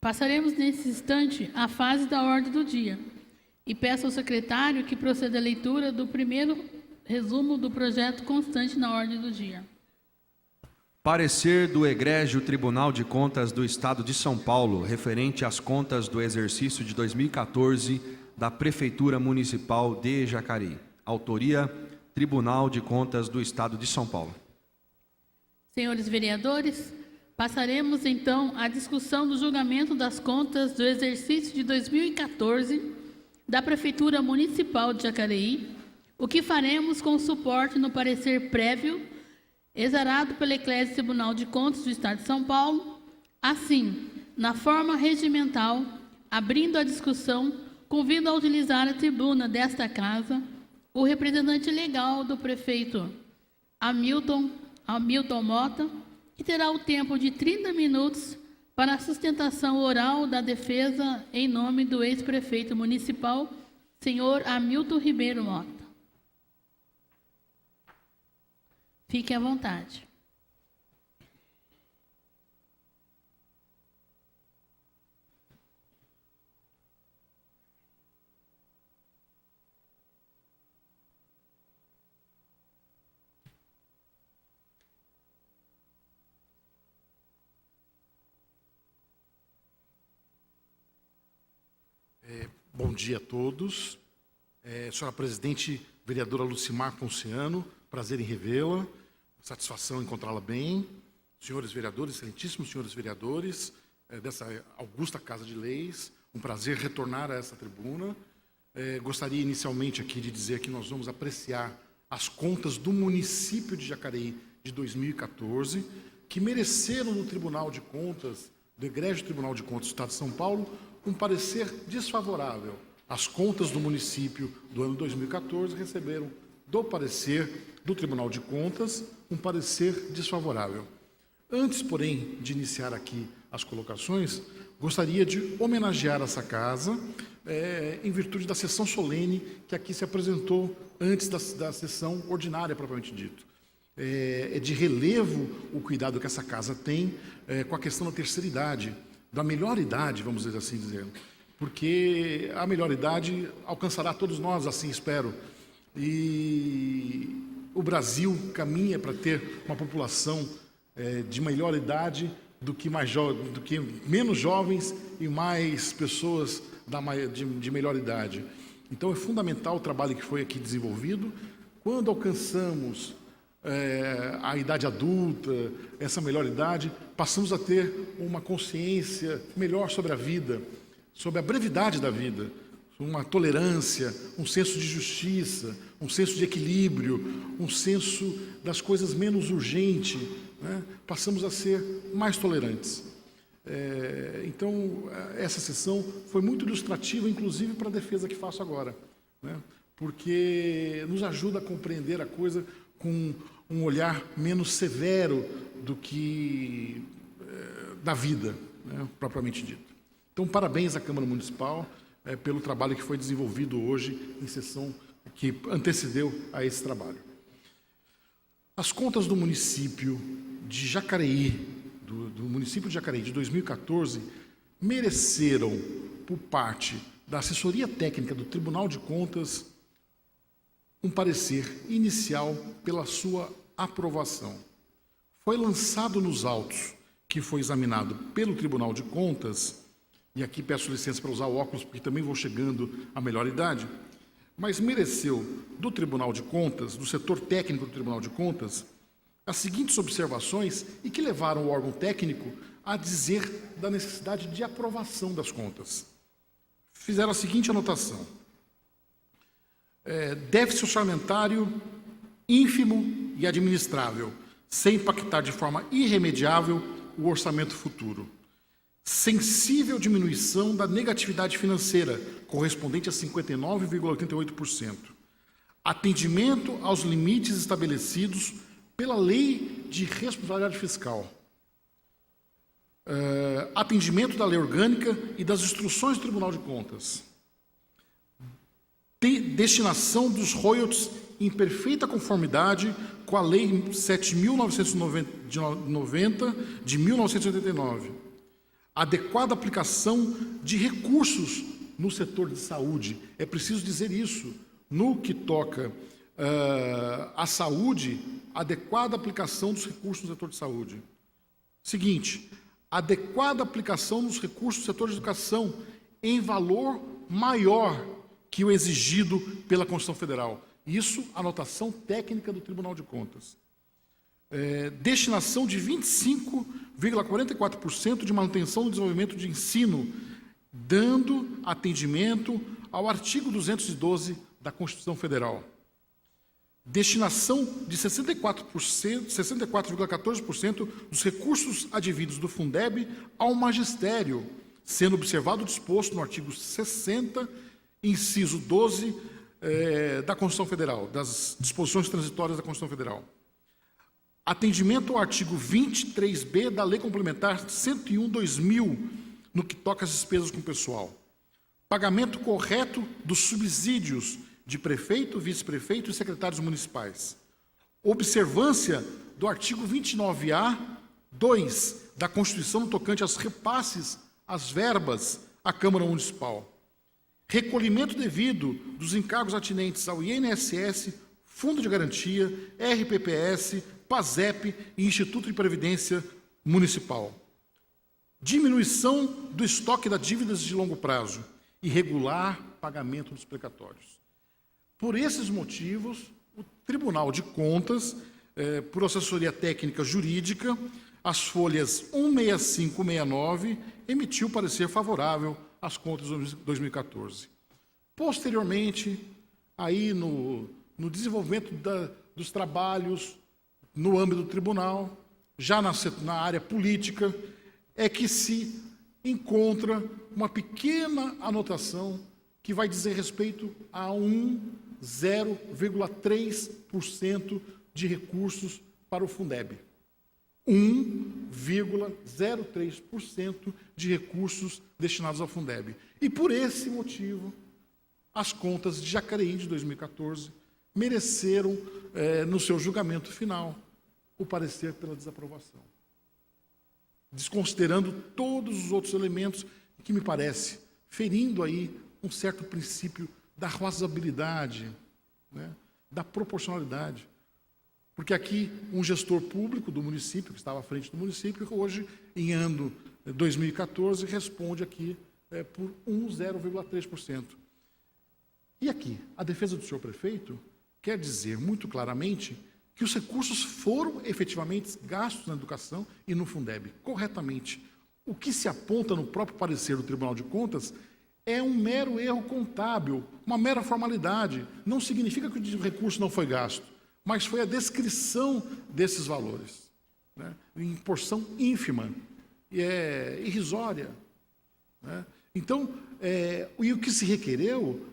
Passaremos nesse instante à fase da ordem do dia e peço ao secretário que proceda à leitura do primeiro resumo do projeto constante na ordem do dia. Parecer do Egrégio Tribunal de Contas do Estado de São Paulo, referente às contas do exercício de 2014 da Prefeitura Municipal de Jacareí. Autoria, Tribunal de Contas do Estado de São Paulo. Senhores vereadores, passaremos então à discussão do julgamento das contas do exercício de 2014 da Prefeitura Municipal de Jacareí, o que faremos com suporte no parecer prévio exarado pelo Eclésio Tribunal de Contas do Estado de São Paulo, assim, na forma regimental, abrindo a discussão, convido a utilizar a tribuna desta casa o representante legal do prefeito Hamilton Mota, que terá o tempo de 30 minutos para a sustentação oral da defesa em nome do ex-prefeito municipal, senhor Hamilton Ribeiro Mota. Fique à vontade. Bom dia a todos. Senhora Presidente, vereadora Lucimar Ponciano, prazer em revê-la, satisfação em encontrá-la bem. Senhores vereadores, excelentíssimos senhores vereadores dessa augusta Casa de Leis, um prazer retornar a essa tribuna. Gostaria inicialmente aqui de dizer que nós vamos apreciar as contas do município de Jacareí de 2014, que mereceram no Tribunal de Contas, do Egrégio Tribunal de Contas do Estado de São Paulo, um parecer desfavorável. As contas do município do ano 2014 receberam do parecer do Tribunal de Contas um parecer desfavorável. Antes, porém, de iniciar aqui as colocações, gostaria de homenagear essa casa em virtude da sessão solene que aqui se apresentou antes da sessão ordinária, propriamente dito. É de relevo o cuidado que essa casa tem com a questão da terceira idade, da melhor idade, vamos dizer assim dizer, porque a melhor idade alcançará todos nós, assim espero, e o Brasil caminha para ter uma população de melhor idade do que menos jovens e mais pessoas de melhor idade. Então é fundamental o trabalho que foi aqui desenvolvido. Quando alcançamos a idade adulta, essa melhor idade, passamos a ter uma consciência melhor sobre a vida, sobre a brevidade da vida, uma tolerância, um senso de justiça, um senso de equilíbrio, um senso das coisas menos urgentes, né? Passamos a ser mais tolerantes. Então, essa sessão foi muito ilustrativa, inclusive para a defesa que faço agora, né? Porque nos ajuda a compreender a coisa com um olhar menos severo do que da vida, né, propriamente dito. Então, parabéns à Câmara Municipal pelo trabalho que foi desenvolvido hoje em sessão que antecedeu a esse trabalho. As contas do município de Jacareí, do município de Jacareí de 2014, mereceram, por parte da assessoria técnica do Tribunal de Contas, um parecer inicial pela sua aprovação. Foi lançado nos autos, que foi examinado pelo Tribunal de Contas, e aqui peço licença para usar o óculos, porque também vou chegando à melhor idade, mas mereceu do Tribunal de Contas, do setor técnico do Tribunal de Contas, as seguintes observações e que levaram o órgão técnico a dizer da necessidade de aprovação das contas. Fizeram a seguinte anotação: déficit orçamentário ínfimo e administrável, sem impactar de forma irremediável o orçamento futuro. Sensível diminuição da negatividade financeira, correspondente a 59,88%. Atendimento aos limites estabelecidos pela Lei de Responsabilidade Fiscal. Atendimento da Lei Orgânica e das instruções do Tribunal de Contas. Destinação dos royalties em perfeita conformidade com a Lei 7.990 de 1989. adequada aplicação de recursos no setor de saúde. É preciso dizer isso. No que toca à saúde, adequada aplicação dos recursos no setor de saúde. Seguinte, adequada aplicação dos recursos no setor de educação em valor maior que o exigido pela Constituição Federal. Isso, anotação técnica do Tribunal de Contas. Destinação de 25,44% de manutenção do desenvolvimento de ensino, dando atendimento ao artigo 212 da Constituição Federal. Destinação de 64,14% dos recursos advindos do Fundeb ao magistério, sendo observado o disposto no artigo 60, inciso 12, da Constituição Federal, das disposições transitórias da Constituição Federal. Atendimento ao artigo 23b da Lei Complementar 101/2000, no que toca às despesas com pessoal. Pagamento correto dos subsídios de prefeito, vice-prefeito e secretários municipais. Observância do artigo 29A, 2 da Constituição no tocante aos repasses às verbas à Câmara Municipal. Recolhimento devido dos encargos atinentes ao INSS, Fundo de Garantia, RPPS, PASEP e Instituto de Previdência Municipal. Diminuição do estoque das dívidas de longo prazo e regular pagamento dos precatórios. Por esses motivos, o Tribunal de Contas, por assessoria técnica jurídica, as folhas 165 e 169, emitiu parecer favorável às contas de 2014. Posteriormente, aí no desenvolvimento dos trabalhos no âmbito do tribunal, já na área política, é que se encontra uma pequena anotação que vai dizer respeito a 0,3% de recursos para o Fundeb. 1,03% de recursos destinados ao Fundeb. E por esse motivo, as contas de Jacareí de 2014 mereceram, no seu julgamento final, o parecer pela desaprovação. Desconsiderando todos os outros elementos que me parece, ferindo aí um certo princípio da razoabilidade, né, da proporcionalidade. Porque aqui um gestor público do município, que estava à frente do município, hoje, em ano 2014, responde aqui por 0,3%. E aqui, a defesa do senhor prefeito quer dizer muito claramente que os recursos foram efetivamente gastos na educação e no Fundeb, corretamente. O que se aponta no próprio parecer do Tribunal de Contas é um mero erro contábil, uma mera formalidade. Não significa que o recurso não foi gasto, mas foi a descrição desses valores, né, em porção ínfima, e irrisória. Né? Então, e o que se requereu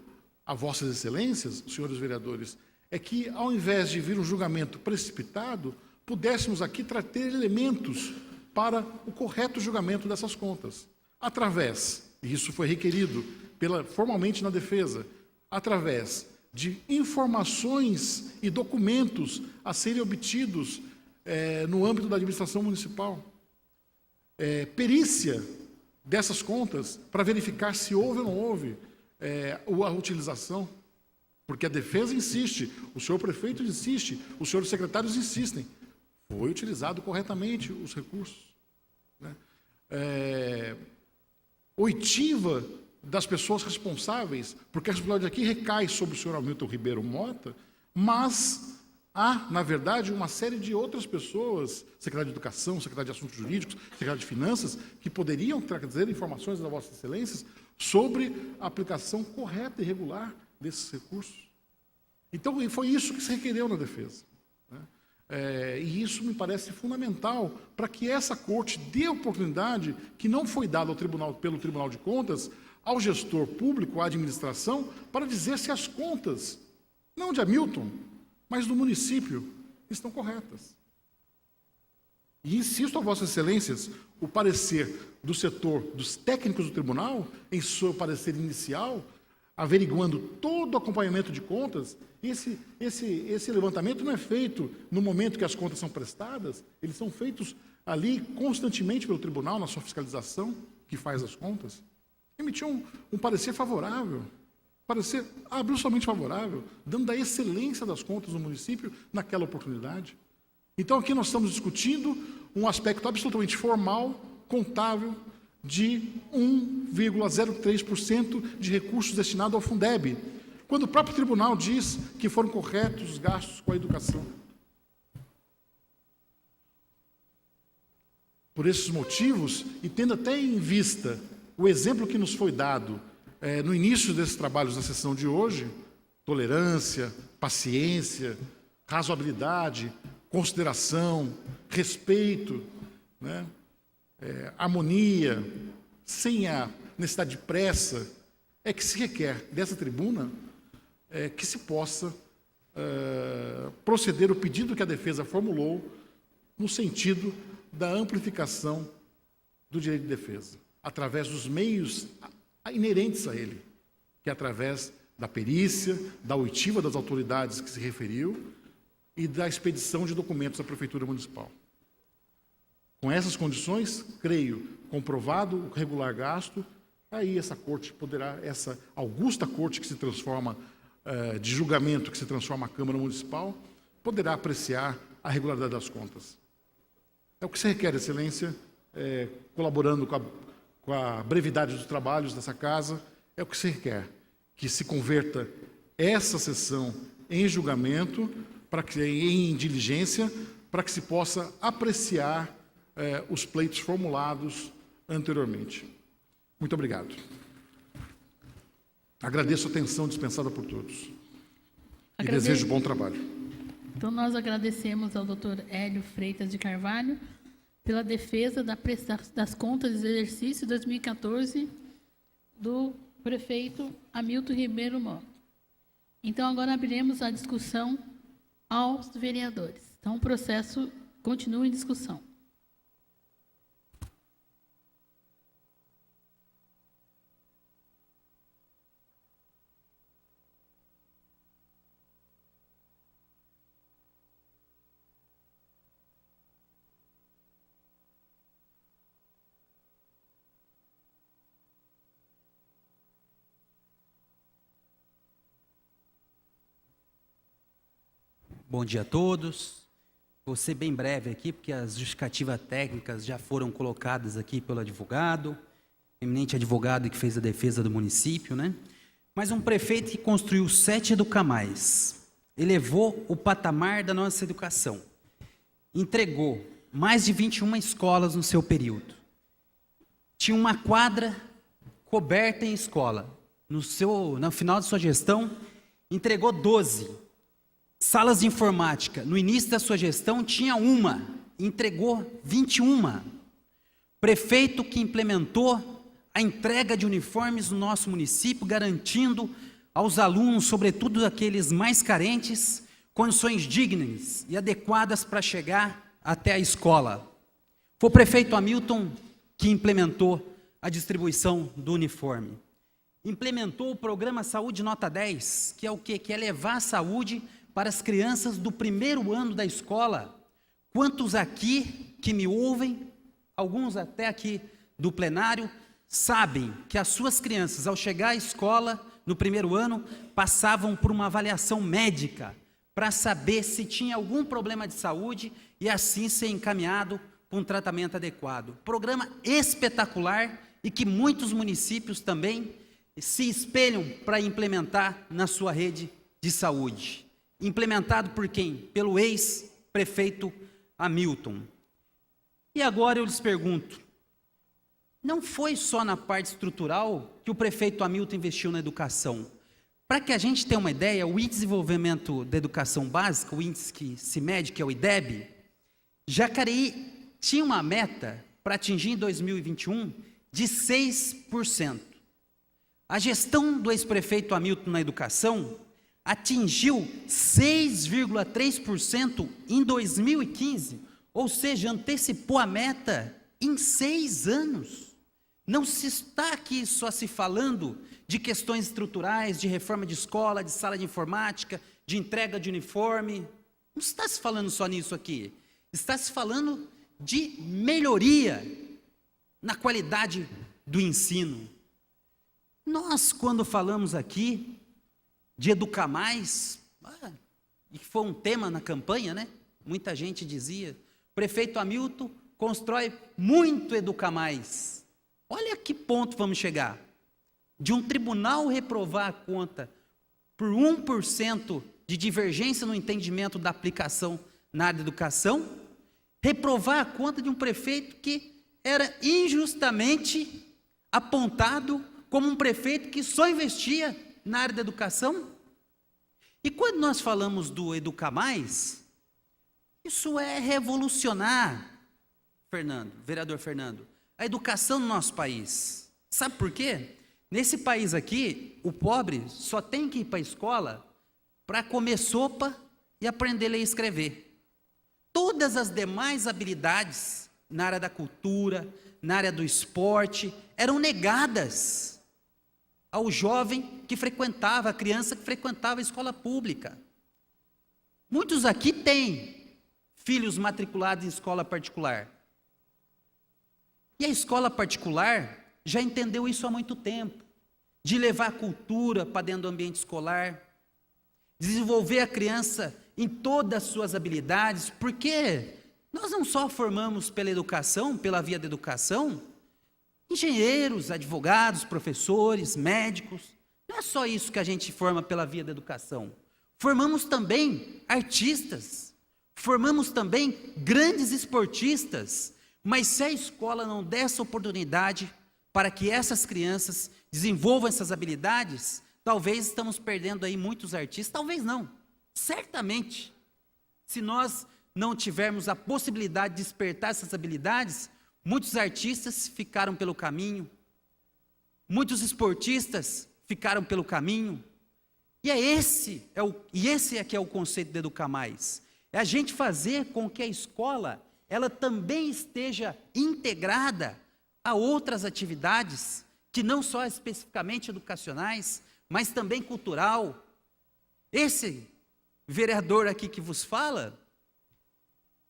a vossas excelências, senhores vereadores, é que, ao invés de vir um julgamento precipitado, pudéssemos aqui trazer elementos para o correto julgamento dessas contas, através, e isso foi requerido formalmente na defesa, através de informações e documentos a serem obtidos no âmbito da administração municipal, perícia dessas contas para verificar se houve ou não houve a utilização, porque a defesa insiste, o senhor prefeito insiste, os senhores secretários insistem. Foi utilizado corretamente os recursos. Né? Oitiva das pessoas responsáveis, porque a responsabilidade aqui recai sobre o senhor Hamilton Ribeiro Mota, mas há, na verdade, uma série de outras pessoas, secretário de Educação, secretário de Assuntos Jurídicos, secretário de Finanças, que poderiam trazer informações das vossas excelências sobre a aplicação correta e regular desses recursos. Então, foi isso que se requereu na defesa. Né? E isso me parece fundamental para que essa corte dê a oportunidade que não foi dada pelo Tribunal de Contas ao gestor público, à administração, para dizer se as contas, não de Hamilton, mas do município, estão corretas. E insisto a vossas excelências, o parecer do setor dos técnicos do tribunal, em seu parecer inicial, averiguando todo o acompanhamento de contas, esse levantamento não é feito no momento que as contas são prestadas, eles são feitos ali constantemente pelo tribunal, na sua fiscalização, que faz as contas, emitiu um parecer favorável, parecer absolutamente favorável, dando a excelência das contas do município naquela oportunidade. Então, aqui nós estamos discutindo um aspecto absolutamente formal, contável, de 1,03% de recursos destinados ao Fundeb, quando o próprio tribunal diz que foram corretos os gastos com a educação. Por esses motivos, e tendo até em vista o exemplo que nos foi dado no início desses trabalhos da sessão de hoje, tolerância, paciência, razoabilidade, consideração, respeito, né? Harmonia, sem a necessidade de pressa, é que se requer dessa tribuna que se possa proceder o pedido que a defesa formulou no sentido da amplificação do direito de defesa, através dos meios inerentes a ele, que é através da perícia, da oitiva das autoridades que se referiu e da expedição de documentos à Prefeitura Municipal. Com essas condições, creio, comprovado o regular gasto, aí essa corte poderá, essa augusta corte que se transforma, de julgamento que se transforma a Câmara Municipal, poderá apreciar a regularidade das contas. É o que se requer, Excelência, colaborando com a brevidade dos trabalhos dessa casa, é o que se requer, que se converta essa sessão em julgamento, em diligência, para que se possa apreciar os pleitos formulados anteriormente. Muito obrigado. Agradeço a atenção dispensada por todos. E desejo bom trabalho. Então, nós agradecemos ao Dr. Hélio Freitas de Carvalho pela defesa das contas de exercício 2014 do prefeito Hamilton Ribeiro Mota. Então, agora abriremos a discussão aos vereadores. Então, o processo continua em discussão. Bom dia a todos. Vou ser bem breve aqui, porque as justificativas técnicas já foram colocadas aqui pelo advogado, eminente advogado que fez a defesa do município, né? Mas um prefeito que construiu 7 educamais, elevou o patamar da nossa educação, entregou mais de 21 escolas no seu período, tinha uma quadra coberta em escola, no final de sua gestão, entregou 12 salas de informática. No início da sua gestão tinha uma, entregou 21. Prefeito que implementou a entrega de uniformes no nosso município, garantindo aos alunos, sobretudo aqueles mais carentes, condições dignas e adequadas para chegar até a escola. Foi o prefeito Hamilton que implementou a distribuição do uniforme. Implementou o programa Saúde Nota 10, que é o quê? Que é levar a saúde para as crianças do primeiro ano da escola. Quantos aqui que me ouvem, alguns até aqui do plenário, sabem que as suas crianças, ao chegar à escola, no primeiro ano, passavam por uma avaliação médica para saber se tinha algum problema de saúde e assim ser encaminhado para um tratamento adequado. Programa espetacular e que muitos municípios também se espelham para implementar na sua rede de saúde. Implementado por quem? Pelo ex-prefeito Hamilton. E agora eu lhes pergunto, não foi só na parte estrutural que o prefeito Hamilton investiu na educação. Para que a gente tenha uma ideia, o Índice de Desenvolvimento da Educação Básica, o índice que se mede, que é o IDEB, Jacareí tinha uma meta para atingir em 2021 de 6%. A gestão do ex-prefeito Hamilton na educação atingiu 6,3% em 2015, ou seja, antecipou a meta em 6 anos. Não se está aqui só se falando de questões estruturais, de reforma de escola, de sala de informática, de entrega de uniforme. Não está se falando só nisso aqui. Está se falando de melhoria na qualidade do ensino. Nós, quando falamos aqui de educar mais, e que foi um tema na campanha, né? Muita gente dizia, prefeito Hamilton constrói muito educar mais. Olha a que ponto vamos chegar. De um tribunal reprovar a conta por 1% de divergência no entendimento da aplicação na área da educação, reprovar a conta de um prefeito que era injustamente apontado como um prefeito que só investia na área da educação. E quando nós falamos do Educar Mais, isso é revolucionar, vereador Fernando, a educação no nosso país. Sabe por quê? Nesse país aqui, o pobre só tem que ir para a escola para comer sopa e aprender a ler e escrever. Todas as demais habilidades na área da cultura, na área do esporte, eram negadas ao jovem que frequentava, a criança que frequentava a escola pública. Muitos aqui têm filhos matriculados em escola particular. E a escola particular já entendeu isso há muito tempo, de levar a cultura para dentro do ambiente escolar, desenvolver a criança em todas as suas habilidades, porque nós não só formamos pela educação, pela via da educação, engenheiros, advogados, professores, médicos, não é só isso que a gente forma pela via da educação. Formamos também artistas, formamos também grandes esportistas, mas se a escola não der essa oportunidade para que essas crianças desenvolvam essas habilidades, talvez estamos perdendo aí muitos artistas, talvez não, certamente. Se nós não tivermos a possibilidade de despertar essas habilidades, muitos artistas ficaram pelo caminho, muitos esportistas ficaram pelo caminho. E esse é que é o conceito de Educar Mais. É a gente fazer com que a escola ela também esteja integrada a outras atividades que não só especificamente educacionais, mas também cultural. Esse vereador aqui que vos fala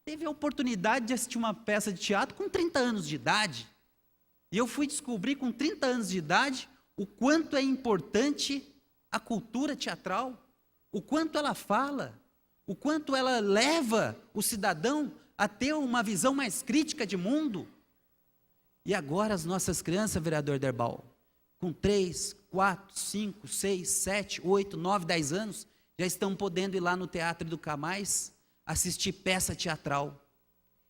teve a oportunidade de assistir uma peça de teatro com 30 anos de idade. E eu fui descobrir com 30 anos de idade o quanto é importante a cultura teatral, o quanto ela fala, o quanto ela leva o cidadão a ter uma visão mais crítica de mundo. E agora as nossas crianças, vereador Derbal, com 3, 4, 5, 6, 7, 8, 9, 10 anos, já estão podendo ir lá no Teatro Educar Mais, assistir peça teatral.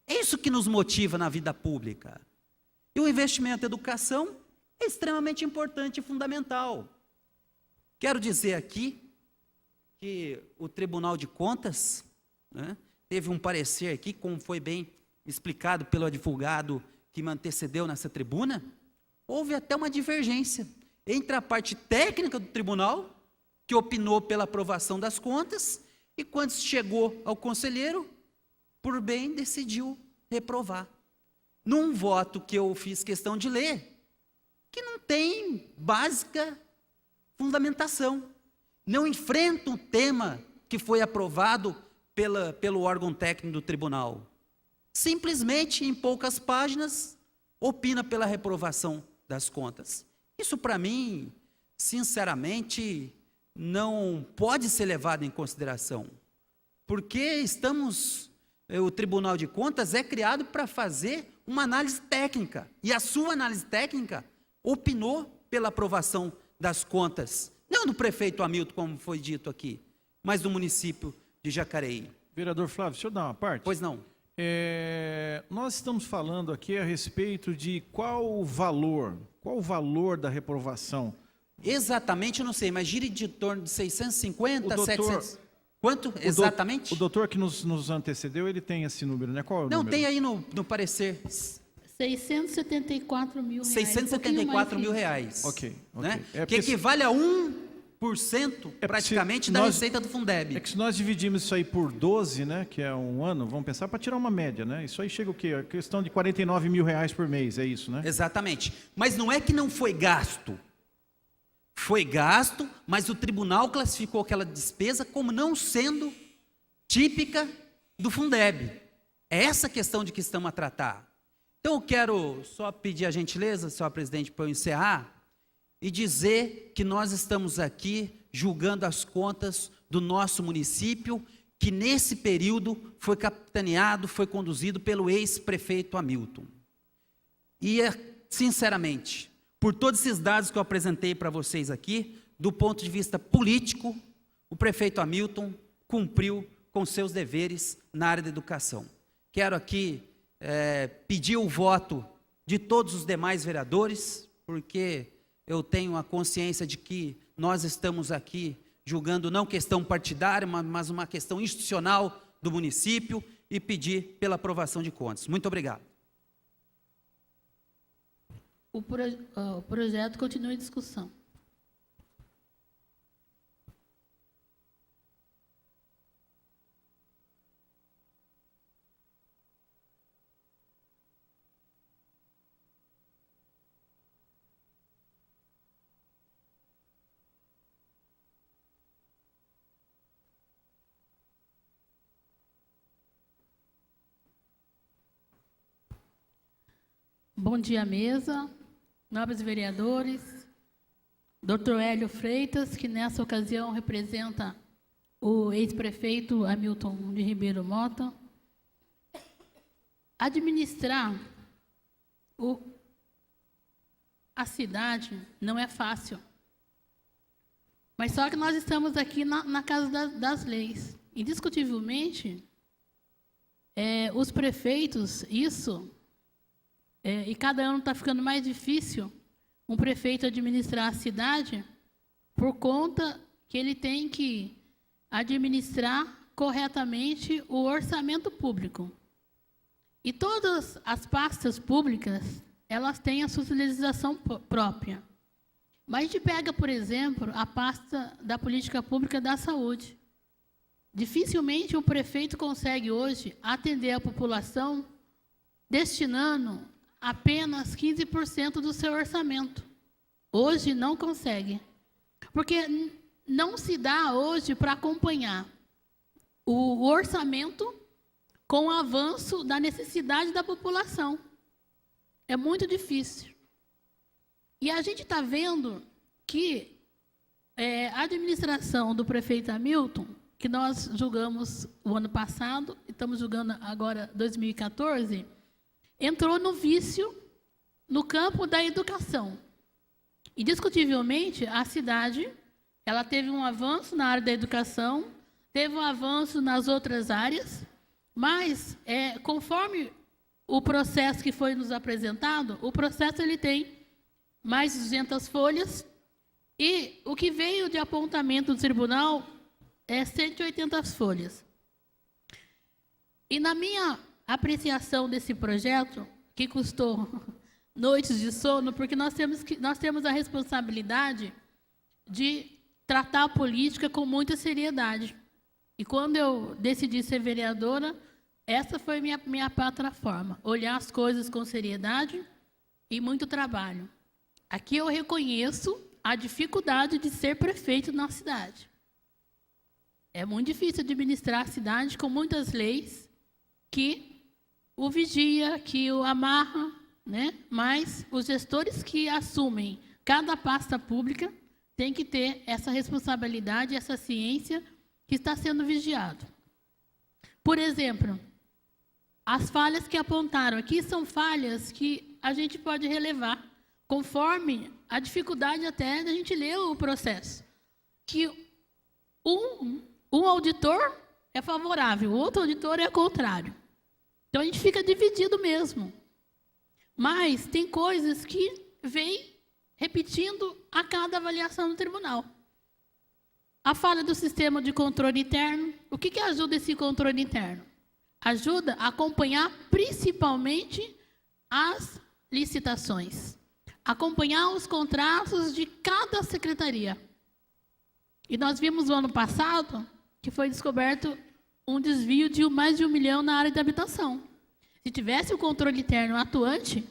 É isso que nos motiva na vida pública. E o investimento em educação é extremamente importante e fundamental. Quero dizer aqui que o Tribunal de Contas, né, teve um parecer aqui, como foi bem explicado pelo advogado que me antecedeu nessa tribuna, houve até uma divergência entre a parte técnica do tribunal, que opinou pela aprovação das contas, e quando chegou ao conselheiro, por bem decidiu reprovar. Num voto que eu fiz questão de ler, que não tem básica fundamentação, não enfrenta um tema que foi aprovado pelo órgão técnico do tribunal. Simplesmente, em poucas páginas, opina pela reprovação das contas. Isso, para mim, sinceramente, não pode ser levado em consideração, porque o Tribunal de Contas é criado para fazer uma análise técnica, e a sua análise técnica opinou pela aprovação das contas, não do prefeito Hamilton, como foi dito aqui, mas do município de Jacareí. Vereador Flávio, deixa eu dar uma parte. Pois não. Nós estamos falando aqui a respeito de qual o valor da reprovação. Exatamente, eu não sei, mas gira de torno de 650, 700... Quanto exatamente? O doutor que nos antecedeu, ele tem esse número, né? Qual é o número? Não, tem aí no parecer. 674 mil reais. 674 mil reais. Ok. Né? Que equivale a 1% praticamente da receita do Fundeb. É que se nós dividimos isso aí por 12, né, que é um ano, vamos pensar para tirar uma média, né? Isso aí chega o quê? A questão de 49 mil reais por mês, é isso, né? Exatamente. Mas não é que não foi gasto. Foi gasto, mas o tribunal classificou aquela despesa como não sendo típica do Fundeb. É essa questão de que estamos a tratar. Então, eu quero só pedir a gentileza, senhor presidente, para eu encerrar, e dizer que nós estamos aqui julgando as contas do nosso município, que nesse período foi capitaneado, foi conduzido pelo ex-prefeito Hamilton. E, sinceramente, por todos esses dados que eu apresentei para vocês aqui, do ponto de vista político, o prefeito Hamilton cumpriu com seus deveres na área da educação. Quero aqui pedir o voto de todos os demais vereadores, porque eu tenho a consciência de que nós estamos aqui julgando não questão partidária, mas uma questão institucional do município, e pedir pela aprovação de contas. Muito obrigado. O projeto continua em discussão. Bom dia, mesa, nobres vereadores, Dr. Hélio Freitas, que nessa ocasião representa o ex-prefeito Hamilton de Ribeiro Mota. Administrar a cidade não é fácil, mas só que nós estamos aqui na casa das leis. Indiscutivelmente, os prefeitos, e cada ano está ficando mais difícil um prefeito administrar a cidade, por conta que ele tem que administrar corretamente o orçamento público. E todas as pastas públicas, elas têm a sua legislação própria. Mas a gente pega, por exemplo, a pasta da política pública da saúde. Dificilmente o prefeito consegue hoje atender a população destinando apenas 15% do seu orçamento. Hoje não consegue. Porque não se dá hoje para acompanhar o orçamento com o avanço da necessidade da população. É muito difícil. E a gente está vendo que a administração do prefeito Hamilton, que nós julgamos o ano passado, estamos julgando agora 2014, entrou no vício no campo da educação. Indiscutivelmente, a cidade ela teve um avanço na área da educação, teve um avanço nas outras áreas, mas, conforme o processo que foi nos apresentado, o processo ele tem mais de 200 folhas, e o que veio de apontamento do tribunal é 180 folhas. E na minha apreciação desse projeto, que custou noites de sono, porque nós temos a responsabilidade de tratar a política com muita seriedade. E quando eu decidi ser vereadora, essa foi minha plataforma, olhar as coisas com seriedade e muito trabalho. Aqui eu reconheço a dificuldade de ser prefeito na cidade. É muito difícil administrar a cidade com muitas leis que o vigia, que o amarra, né? Mas os gestores que assumem cada pasta pública têm que ter essa responsabilidade, essa ciência que está sendo vigiado. Por exemplo, as falhas que apontaram aqui são falhas que a gente pode relevar, conforme a dificuldade até da gente ler o processo. Que um auditor é favorável, o outro auditor é contrário. Então, a gente fica dividido mesmo. Mas tem coisas que vêm repetindo a cada avaliação do tribunal. A falha do sistema de controle interno. O que ajuda esse controle interno? Ajuda a acompanhar principalmente as licitações. Acompanhar os contratos de cada secretaria. E nós vimos no ano passado que foi descoberto um desvio de mais de 1 milhão na área de habitação. Se tivesse o controle interno atuante,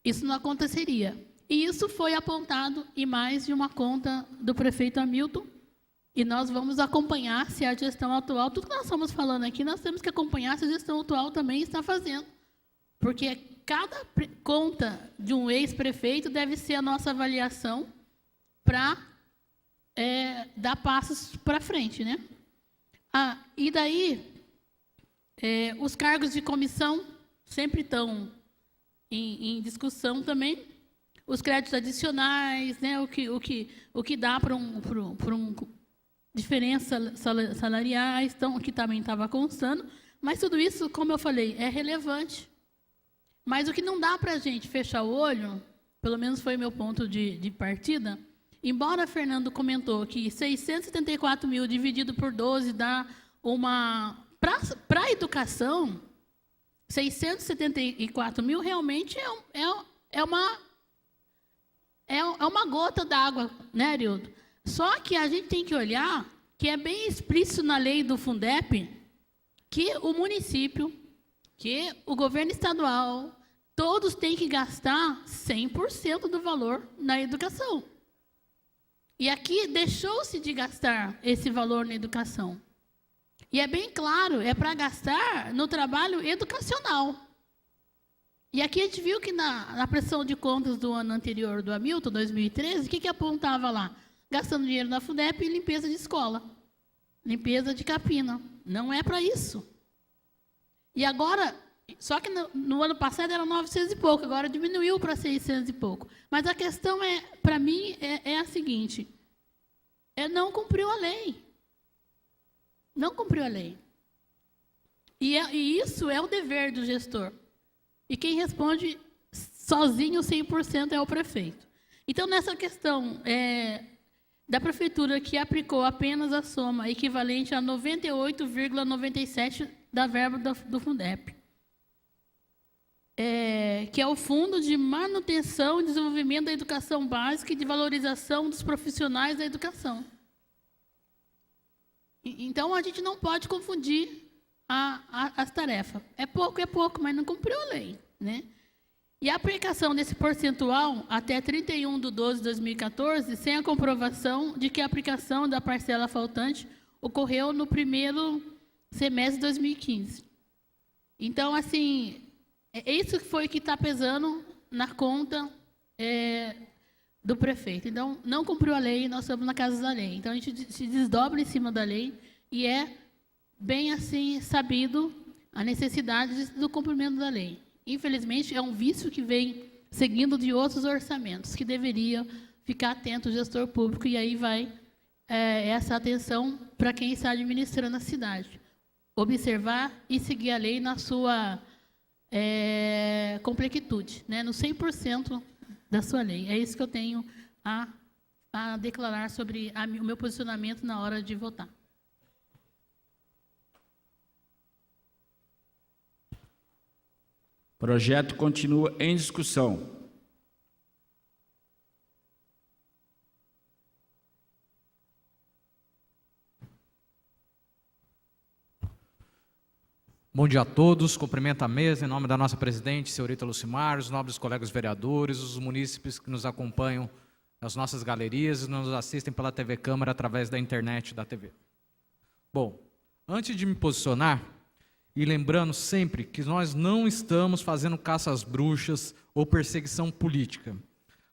isso não aconteceria. E isso foi apontado em mais de uma conta do prefeito Hamilton, e nós vamos acompanhar se a gestão atual, tudo que nós estamos falando aqui, nós temos que acompanhar se a gestão atual também está fazendo. Porque cada conta de um ex-prefeito deve ser a nossa avaliação para dar passos para frente, né? E daí, os cargos de comissão sempre estão em discussão também. Os créditos adicionais, né? O que dá para diferenças salariais, então, que também estava constando. Mas tudo isso, como eu falei, é relevante. Mas o que não dá para a gente fechar o olho, pelo menos foi o meu ponto de partida, embora Fernando comentou que 674 mil dividido por 12 dá uma... Para a educação, 674 mil realmente é uma gota d'água, né, Arildo? Só que a gente tem que olhar que é bem explícito na lei do Fundep que o município, que o governo estadual, todos têm que gastar 100% do valor na educação. E aqui deixou-se de gastar esse valor na educação. E é bem claro, é para gastar no trabalho educacional. E aqui a gente viu que na prestação de contas do ano anterior, do Hamilton, 2013, o que apontava lá? Gastando dinheiro na Fundep e limpeza de escola. Limpeza de capina. Não é para isso. E agora, só que no ano passado era 900 e pouco, agora diminuiu para 600 e pouco. Mas a questão para mim, é a seguinte: não cumpriu a lei. Não cumpriu a lei. E isso é o dever do gestor. E quem responde sozinho 100% é o prefeito. Então, nessa questão da prefeitura que aplicou apenas a soma equivalente a 98,97% da verba do Fundep, que é o Fundo de Manutenção e Desenvolvimento da Educação Básica e de Valorização dos Profissionais da Educação. Então, a gente não pode confundir as tarefas. É pouco, mas não cumpriu a lei, né? E a aplicação desse percentual até 31/12/2014, sem a comprovação de que a aplicação da parcela faltante ocorreu no primeiro semestre de 2015. Então, assim, isso foi que está pesando na conta do prefeito. Então, não cumpriu a lei, nós estamos na casa da lei. Então, a gente se desdobra em cima da lei e é bem assim sabido a necessidade do cumprimento da lei. Infelizmente, é um vício que vem seguindo de outros orçamentos, que deveria ficar atento o gestor público, e aí vai essa atenção para quem está administrando a cidade. Observar e seguir a lei na sua completude, né? No 100% da sua lei. É isso que eu tenho a declarar sobre o meu posicionamento na hora de votar. O projeto continua em discussão. Bom dia a todos, cumprimento a mesa em nome da nossa presidente, senhorita Lucimar, os nobres colegas vereadores, os munícipes que nos acompanham nas nossas galerias e nos assistem pela TV Câmara através da internet da TV. Bom, antes de me posicionar, e lembrando sempre que nós não estamos fazendo caça às bruxas ou perseguição política,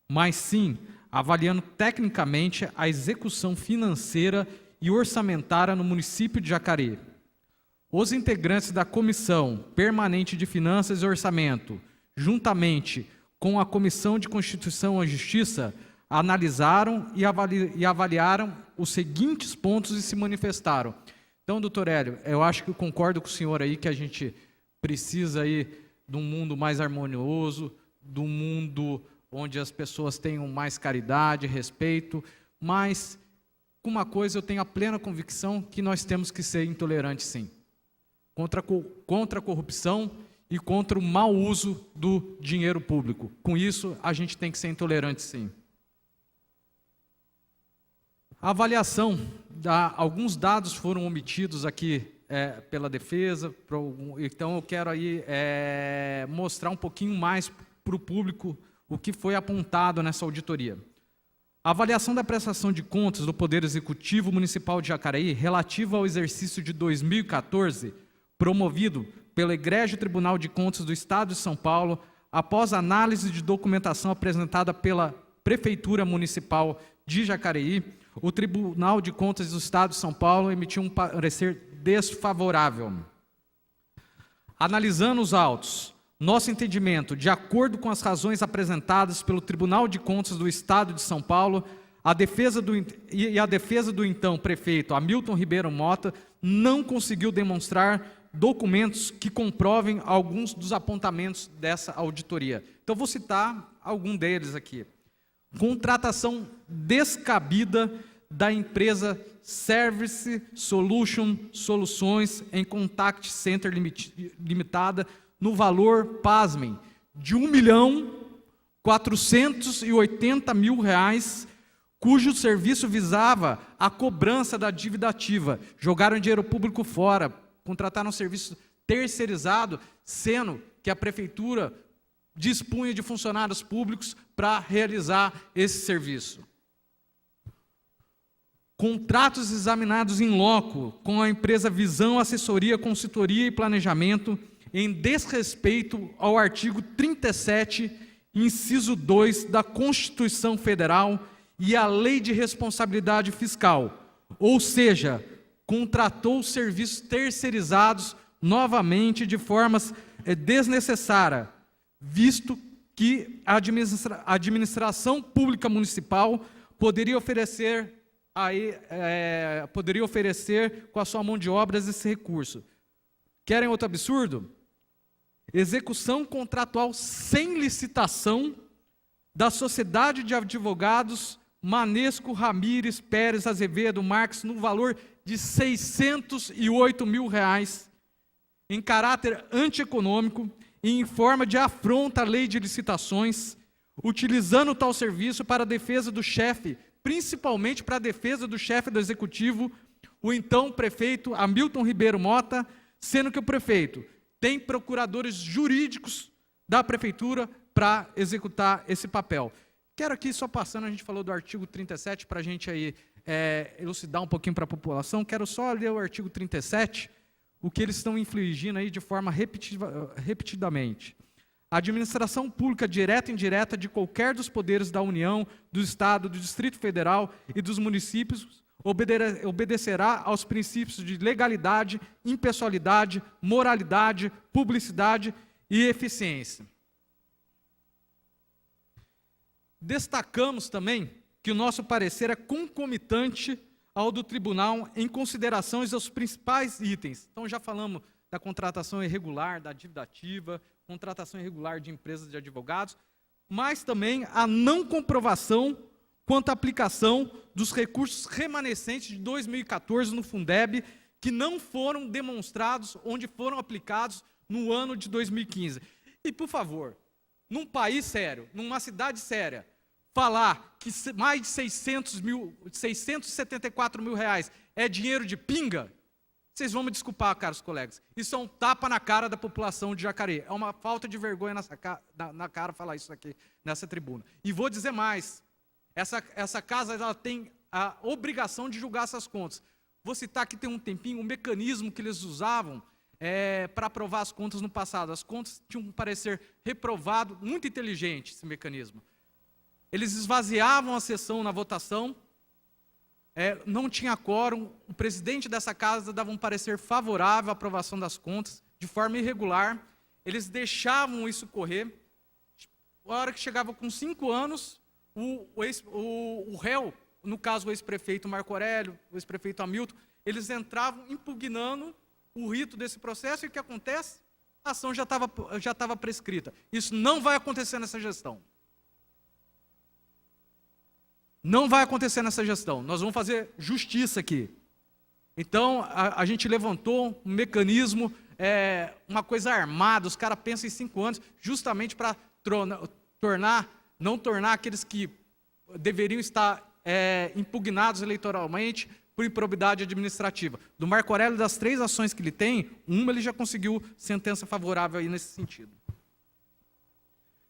mas sim avaliando tecnicamente a execução financeira e orçamentária no município de Jacareí. Os integrantes da Comissão Permanente de Finanças e Orçamento, juntamente com a Comissão de Constituição e Justiça, analisaram e avaliaram os seguintes pontos e se manifestaram. Então, doutor Hélio, eu acho que eu concordo com o senhor aí que a gente precisa aí de um mundo mais harmonioso, de um mundo onde as pessoas tenham mais caridade, respeito, mas com uma coisa eu tenho a plena convicção que nós temos que ser intolerantes, sim. Contra a corrupção e contra o mau uso do dinheiro público. Com isso, a gente tem que ser intolerante, sim. A avaliação, alguns dados foram omitidos aqui pela defesa, então eu quero aí mostrar um pouquinho mais para o público o que foi apontado nessa auditoria. A avaliação da prestação de contas do Poder Executivo Municipal de Jacareí relativa ao exercício de 2014, promovido pelo Egrégio Tribunal de Contas do Estado de São Paulo, após análise de documentação apresentada pela Prefeitura Municipal de Jacareí, o Tribunal de Contas do Estado de São Paulo emitiu um parecer desfavorável. Analisando os autos, nosso entendimento, de acordo com as razões apresentadas pelo Tribunal de Contas do Estado de São Paulo, a defesa do então prefeito Hamilton Ribeiro Mota não conseguiu demonstrar documentos que comprovem alguns dos apontamentos dessa auditoria. Então, vou citar algum deles aqui. Contratação descabida da empresa Service Solution Soluções em Contact Center Limitada, no valor, pasmem, de R$ 1.480.000, cujo serviço visava a cobrança da dívida ativa. Jogaram dinheiro público fora, contrataram um serviço terceirizado, sendo que a prefeitura dispunha de funcionários públicos para realizar esse serviço. Contratos examinados em loco com a empresa Visão Assessoria, Consultoria e Planejamento, em desrespeito ao artigo 37, inciso 2 da Constituição Federal e à Lei de Responsabilidade Fiscal, ou seja, contratou serviços terceirizados novamente de formas desnecessárias, visto que a administração pública municipal poderia oferecer com a sua mão de obras esse recurso. Querem outro absurdo? Execução contratual sem licitação da Sociedade de Advogados Manesco Ramírez Pérez Azevedo Marques, no valor de R$ 608.000, em caráter antieconômico e em forma de afronta à lei de licitações, utilizando tal serviço para a defesa do chefe, principalmente para a defesa do chefe do executivo, o então prefeito Hamilton Ribeiro Mota, sendo que o prefeito tem procuradores jurídicos da prefeitura para executar esse papel. Quero aqui, só passando, a gente falou do artigo 37, para a gente aí elucidar um pouquinho para a população, quero só ler o artigo 37, o que eles estão infligindo aí de forma repetidamente. A administração pública direta e indireta de qualquer dos poderes da União, do Estado, do Distrito Federal e dos municípios obedecerá aos princípios de legalidade, impessoalidade, moralidade, publicidade e eficiência. Destacamos também que o nosso parecer é concomitante ao do tribunal em considerações aos principais itens. Então, já falamos da contratação irregular, da dívida ativa, contratação irregular de empresas de advogados, mas também a não comprovação quanto à aplicação dos recursos remanescentes de 2014 no Fundeb, que não foram demonstrados onde foram aplicados no ano de 2015. E, por favor, num país sério, numa cidade séria, falar que mais de 674 mil reais é dinheiro de pinga, vocês vão me desculpar, caros colegas, isso é um tapa na cara da população de Jacareí. É uma falta de vergonha na cara falar isso aqui nessa tribuna. E vou dizer mais, essa casa ela tem a obrigação de julgar essas contas. Vou citar aqui, tem um tempinho, um mecanismo que eles usavam para aprovar as contas no passado. As contas tinham um parecer reprovado, muito inteligente esse mecanismo. Eles esvaziavam a sessão na votação, não tinha quórum, o presidente dessa casa dava um parecer favorável à aprovação das contas, de forma irregular, eles deixavam isso correr. A hora que chegava com 5 anos, o réu, no caso o ex-prefeito Marco Aurélio, o ex-prefeito Hamilton, eles entravam impugnando o rito desse processo, e o que acontece? A ação já estava prescrita. Isso não vai acontecer nessa gestão. Não vai acontecer nessa gestão. Nós vamos fazer justiça aqui. Então, a gente levantou um mecanismo, uma coisa armada, os caras pensam em 5 anos, justamente para não tornar aqueles que deveriam estar impugnados eleitoralmente por improbidade administrativa. Do Marco Aurélio, das 3 ações que ele tem, uma ele já conseguiu sentença favorável aí nesse sentido.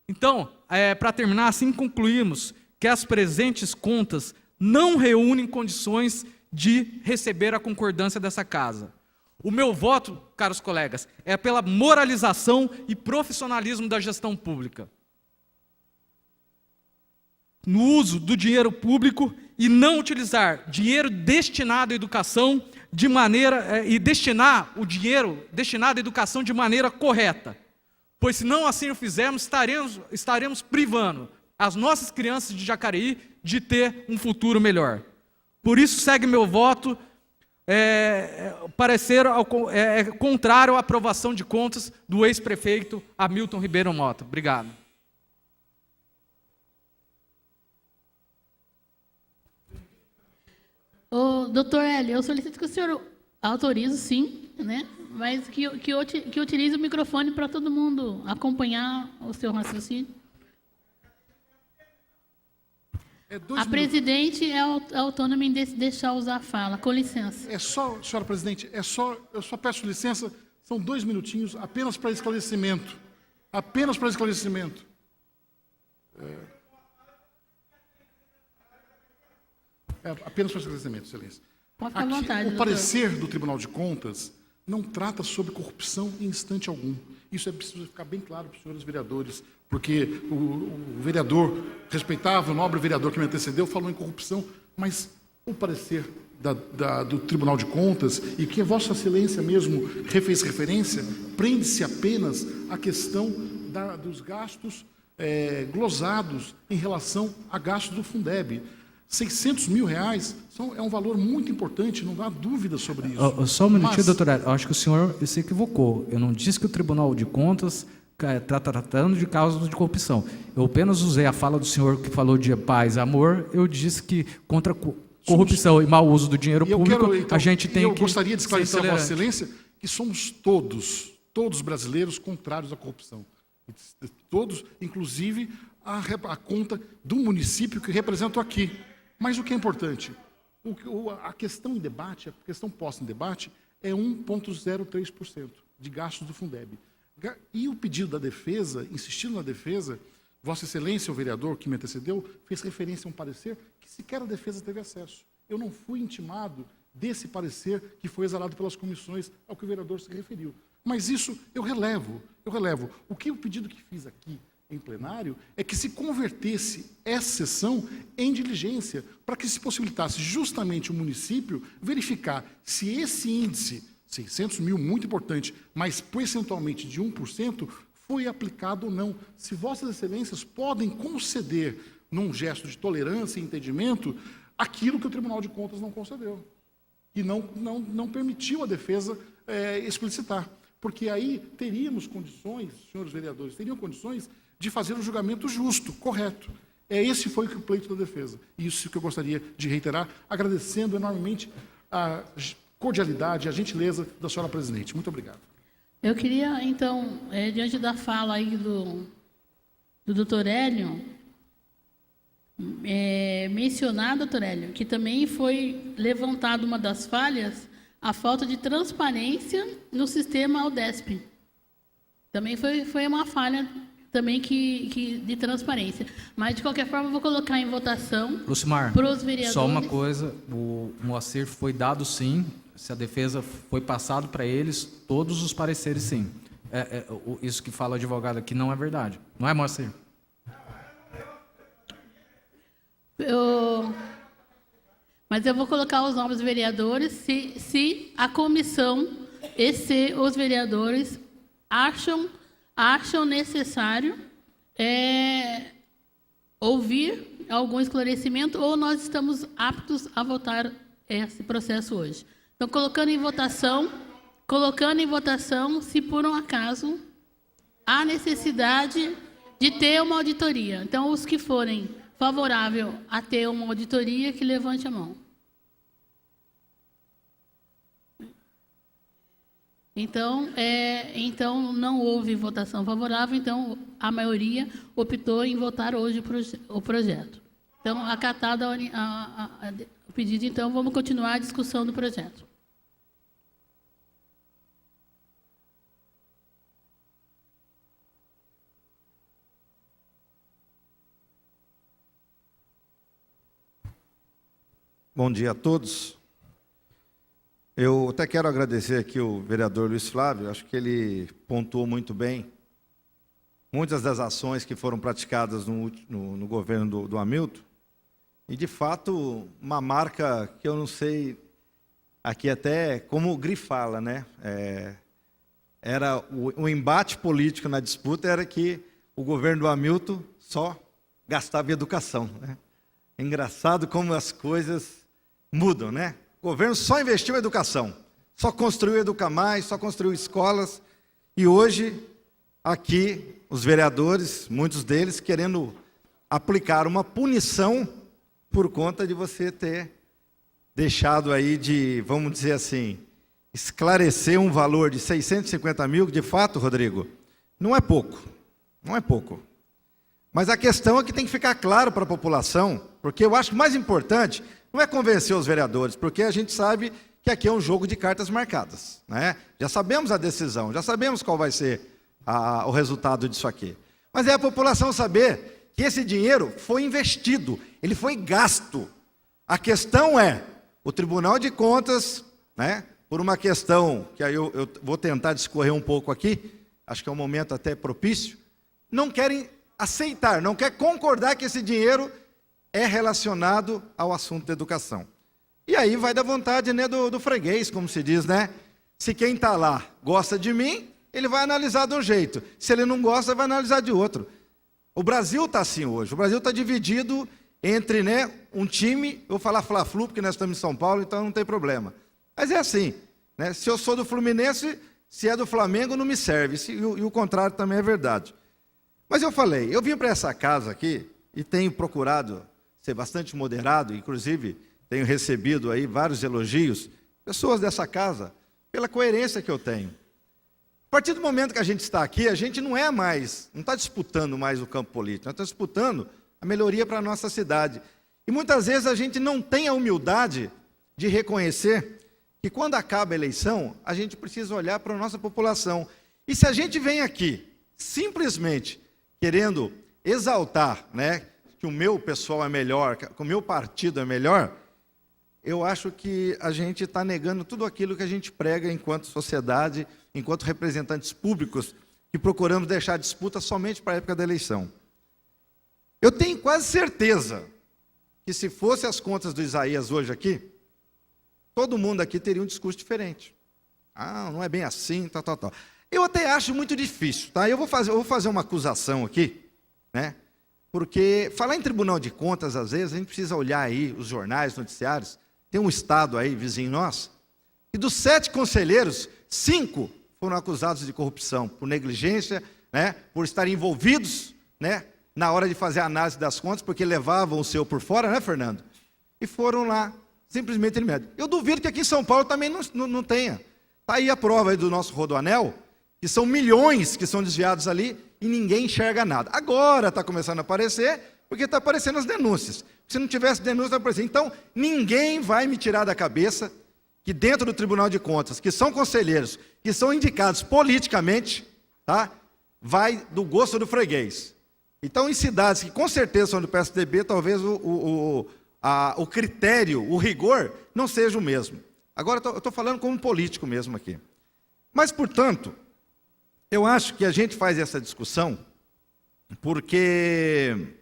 Então, para terminar, assim concluímos que as presentes contas não reúnem condições de receber a concordância dessa casa. O meu voto, caros colegas, é pela moralização e profissionalismo da gestão pública. No uso do dinheiro público e não utilizar dinheiro destinado à educação de maneira e destinar o dinheiro destinado à educação de maneira correta. Pois se não assim o fizermos, estaremos privando as nossas crianças de Jacareí de ter um futuro melhor. Por isso segue meu voto parecer contrário à aprovação de contas do ex-prefeito Hamilton Ribeiro Mota. Obrigado. Doutor Hélio, eu solicito que o senhor autorize, sim, né? Mas que utilize o microfone para todo mundo acompanhar o seu raciocínio. A presidente é autônoma em deixar usar a fala. Com licença. Senhora presidente, eu só peço licença, são 2 minutinhos, apenas para esclarecimento. Apenas para esclarecimento. Apenas para esclarecimento, excelência. Pode ficar à vontade, o doutor. parecer do Tribunal de Contas não trata sobre corrupção em instante algum. Isso é preciso ficar bem claro para os senhores vereadores, porque o vereador, respeitável, nobre vereador que me antecedeu, falou em corrupção, mas o parecer do Tribunal de Contas, e que a Vossa Excelência mesmo fez referência, prende-se apenas à questão dos gastos glosados em relação a gastos do Fundeb. 600 mil reais é um valor muito importante, não há dúvida sobre isso. Só um minutinho, doutor Hélio. Eu acho que o senhor se equivocou. Eu não disse que o Tribunal de Contas está tratando de causas de corrupção. Eu apenas usei a fala do senhor que falou de paz e amor. Eu disse que contra corrupção e mau uso do dinheiro público, a gente tem que... Eu gostaria de esclarecer a Vossa Excelência que somos todos brasileiros contrários à corrupção. Todos, inclusive, a conta do município que represento aqui. Mas o que é importante? A questão em debate, a questão posta em debate, é 1,03% de gastos do Fundeb. E o pedido da defesa, insistindo na defesa, Vossa Excelência, o vereador que me antecedeu, fez referência a um parecer que sequer a defesa teve acesso. Eu não fui intimado desse parecer que foi exalado pelas comissões ao que o vereador se referiu. Mas isso eu relevo. O pedido que fiz aqui em plenário é que se convertesse essa sessão em diligência, para que se possibilitasse justamente o município verificar se esse índice, 600 mil, muito importante, mas percentualmente de 1%, foi aplicado ou não. Se Vossas Excelências podem conceder, num gesto de tolerância e entendimento, aquilo que o Tribunal de Contas não concedeu. E não permitiu a defesa explicitar. Porque aí teríamos condições, senhores vereadores, teriam condições de fazer um julgamento justo, correto. Esse foi o pleito da defesa. E isso que eu gostaria de reiterar, agradecendo enormemente a cordialidade, a gentileza da senhora presidente. Muito obrigado. Eu queria, então, diante da fala aí do doutor Hélio, mencionar, doutor Hélio, que também foi levantada uma das falhas, a falta de transparência no sistema Aldesp. Também foi uma falha também de transparência. Mas, de qualquer forma, eu vou colocar em votação Lucimar, para os vereadores. só uma coisa, o Moacir foi dado sim, se a defesa foi passado para eles, todos os pareceres sim. Isso que fala o advogado aqui não é verdade. Não é, Moacir? Mas eu vou colocar os nomes dos vereadores se a comissão e se os vereadores acham necessário ouvir algum esclarecimento ou nós estamos aptos a votar esse processo hoje. Então, colocando em votação se por um acaso há necessidade de ter uma auditoria. Então, os que forem favoráveis a ter uma auditoria, que levante a mão. Então, não houve votação favorável, então a maioria optou em votar hoje o projeto. Então, acatado o pedido, então, vamos continuar a discussão do projeto. Bom dia a todos. Eu até quero agradecer aqui o vereador Luiz Flávio, acho que ele pontuou muito bem muitas das ações que foram praticadas no governo do Hamilton, e de fato uma marca que eu não sei aqui até como grifá-la, né? Era o embate político na disputa era que o governo do Hamilton só gastava em educação, né? É engraçado como as coisas mudam, né? O governo só investiu em educação, só construiu Educamais, só construiu escolas, e hoje, aqui, os vereadores, muitos deles, querendo aplicar uma punição por conta de você ter deixado aí de, vamos dizer assim, esclarecer um valor de 650 mil, que de fato, Rodrigo, não é pouco, não é pouco. Mas a questão é que tem que ficar claro para a população, porque eu acho que o mais importante não é convencer os vereadores, porque a gente sabe que aqui é um jogo de cartas marcadas, né? Já sabemos a decisão, já sabemos qual vai ser o resultado disso aqui. Mas é a população saber que esse dinheiro foi investido, ele foi gasto. A questão é, o Tribunal de Contas, né, por uma questão que aí eu vou tentar discorrer um pouco aqui, acho que é um momento até propício, não querem aceitar, não quer concordar que esse dinheiro é relacionado ao assunto da educação. E aí vai da vontade, né, do freguês, como se diz, né? Se quem está lá gosta de mim, ele vai analisar de um jeito. Se ele não gosta, vai analisar de outro. O Brasil está assim hoje. O Brasil está dividido entre, né, um time, eu vou falar Fla-Flu, porque nós estamos em São Paulo, então não tem problema. Mas é assim, né? Se eu sou do Fluminense, se é do Flamengo, não me serve. E o contrário também é verdade. Mas eu falei, eu vim para essa casa aqui e tenho procurado ser bastante moderado, inclusive tenho recebido aí vários elogios, pessoas dessa casa, pela coerência que eu tenho. A partir do momento que a gente está aqui, a gente não está disputando mais o campo político, nós estamos disputando a melhoria para a nossa cidade. E muitas vezes a gente não tem a humildade de reconhecer que quando acaba a eleição, a gente precisa olhar para a nossa população. E se a gente vem aqui, simplesmente querendo exaltar, né, que o meu pessoal é melhor, que o meu partido é melhor, eu acho que a gente está negando tudo aquilo que a gente prega enquanto sociedade, enquanto representantes públicos, que procuramos deixar a disputa somente para a época da eleição. Eu tenho quase certeza que se fosse as contas do Isaías hoje aqui, todo mundo aqui teria um discurso diferente. Ah, não é bem assim, tal. Eu até acho muito difícil, tá? Eu vou fazer uma acusação aqui, né? Porque falar em Tribunal de Contas, às vezes, a gente precisa olhar aí os jornais, noticiários. Tem um estado aí, vizinho nosso, e dos 7 conselheiros, 5 foram acusados de corrupção, por negligência, né, por estarem envolvidos, né, na hora de fazer a análise das contas, porque levavam o seu por fora, né, Fernando? E foram lá, simplesmente eliminados. Eu duvido que aqui em São Paulo também não tenha. Está aí a prova aí do nosso Rodoanel, que são milhões que são desviados ali e ninguém enxerga nada. Agora está começando a aparecer, porque está aparecendo as denúncias. Se não tivesse denúncia, não aparecia. Então, ninguém vai me tirar da cabeça que dentro do Tribunal de Contas, que são conselheiros, que são indicados politicamente, tá, vai do gosto do freguês. Então, em cidades que com certeza são do PSDB, talvez o critério, o rigor, não seja o mesmo. Agora, eu estou falando como político mesmo aqui. Mas, portanto, eu acho que a gente faz essa discussão porque...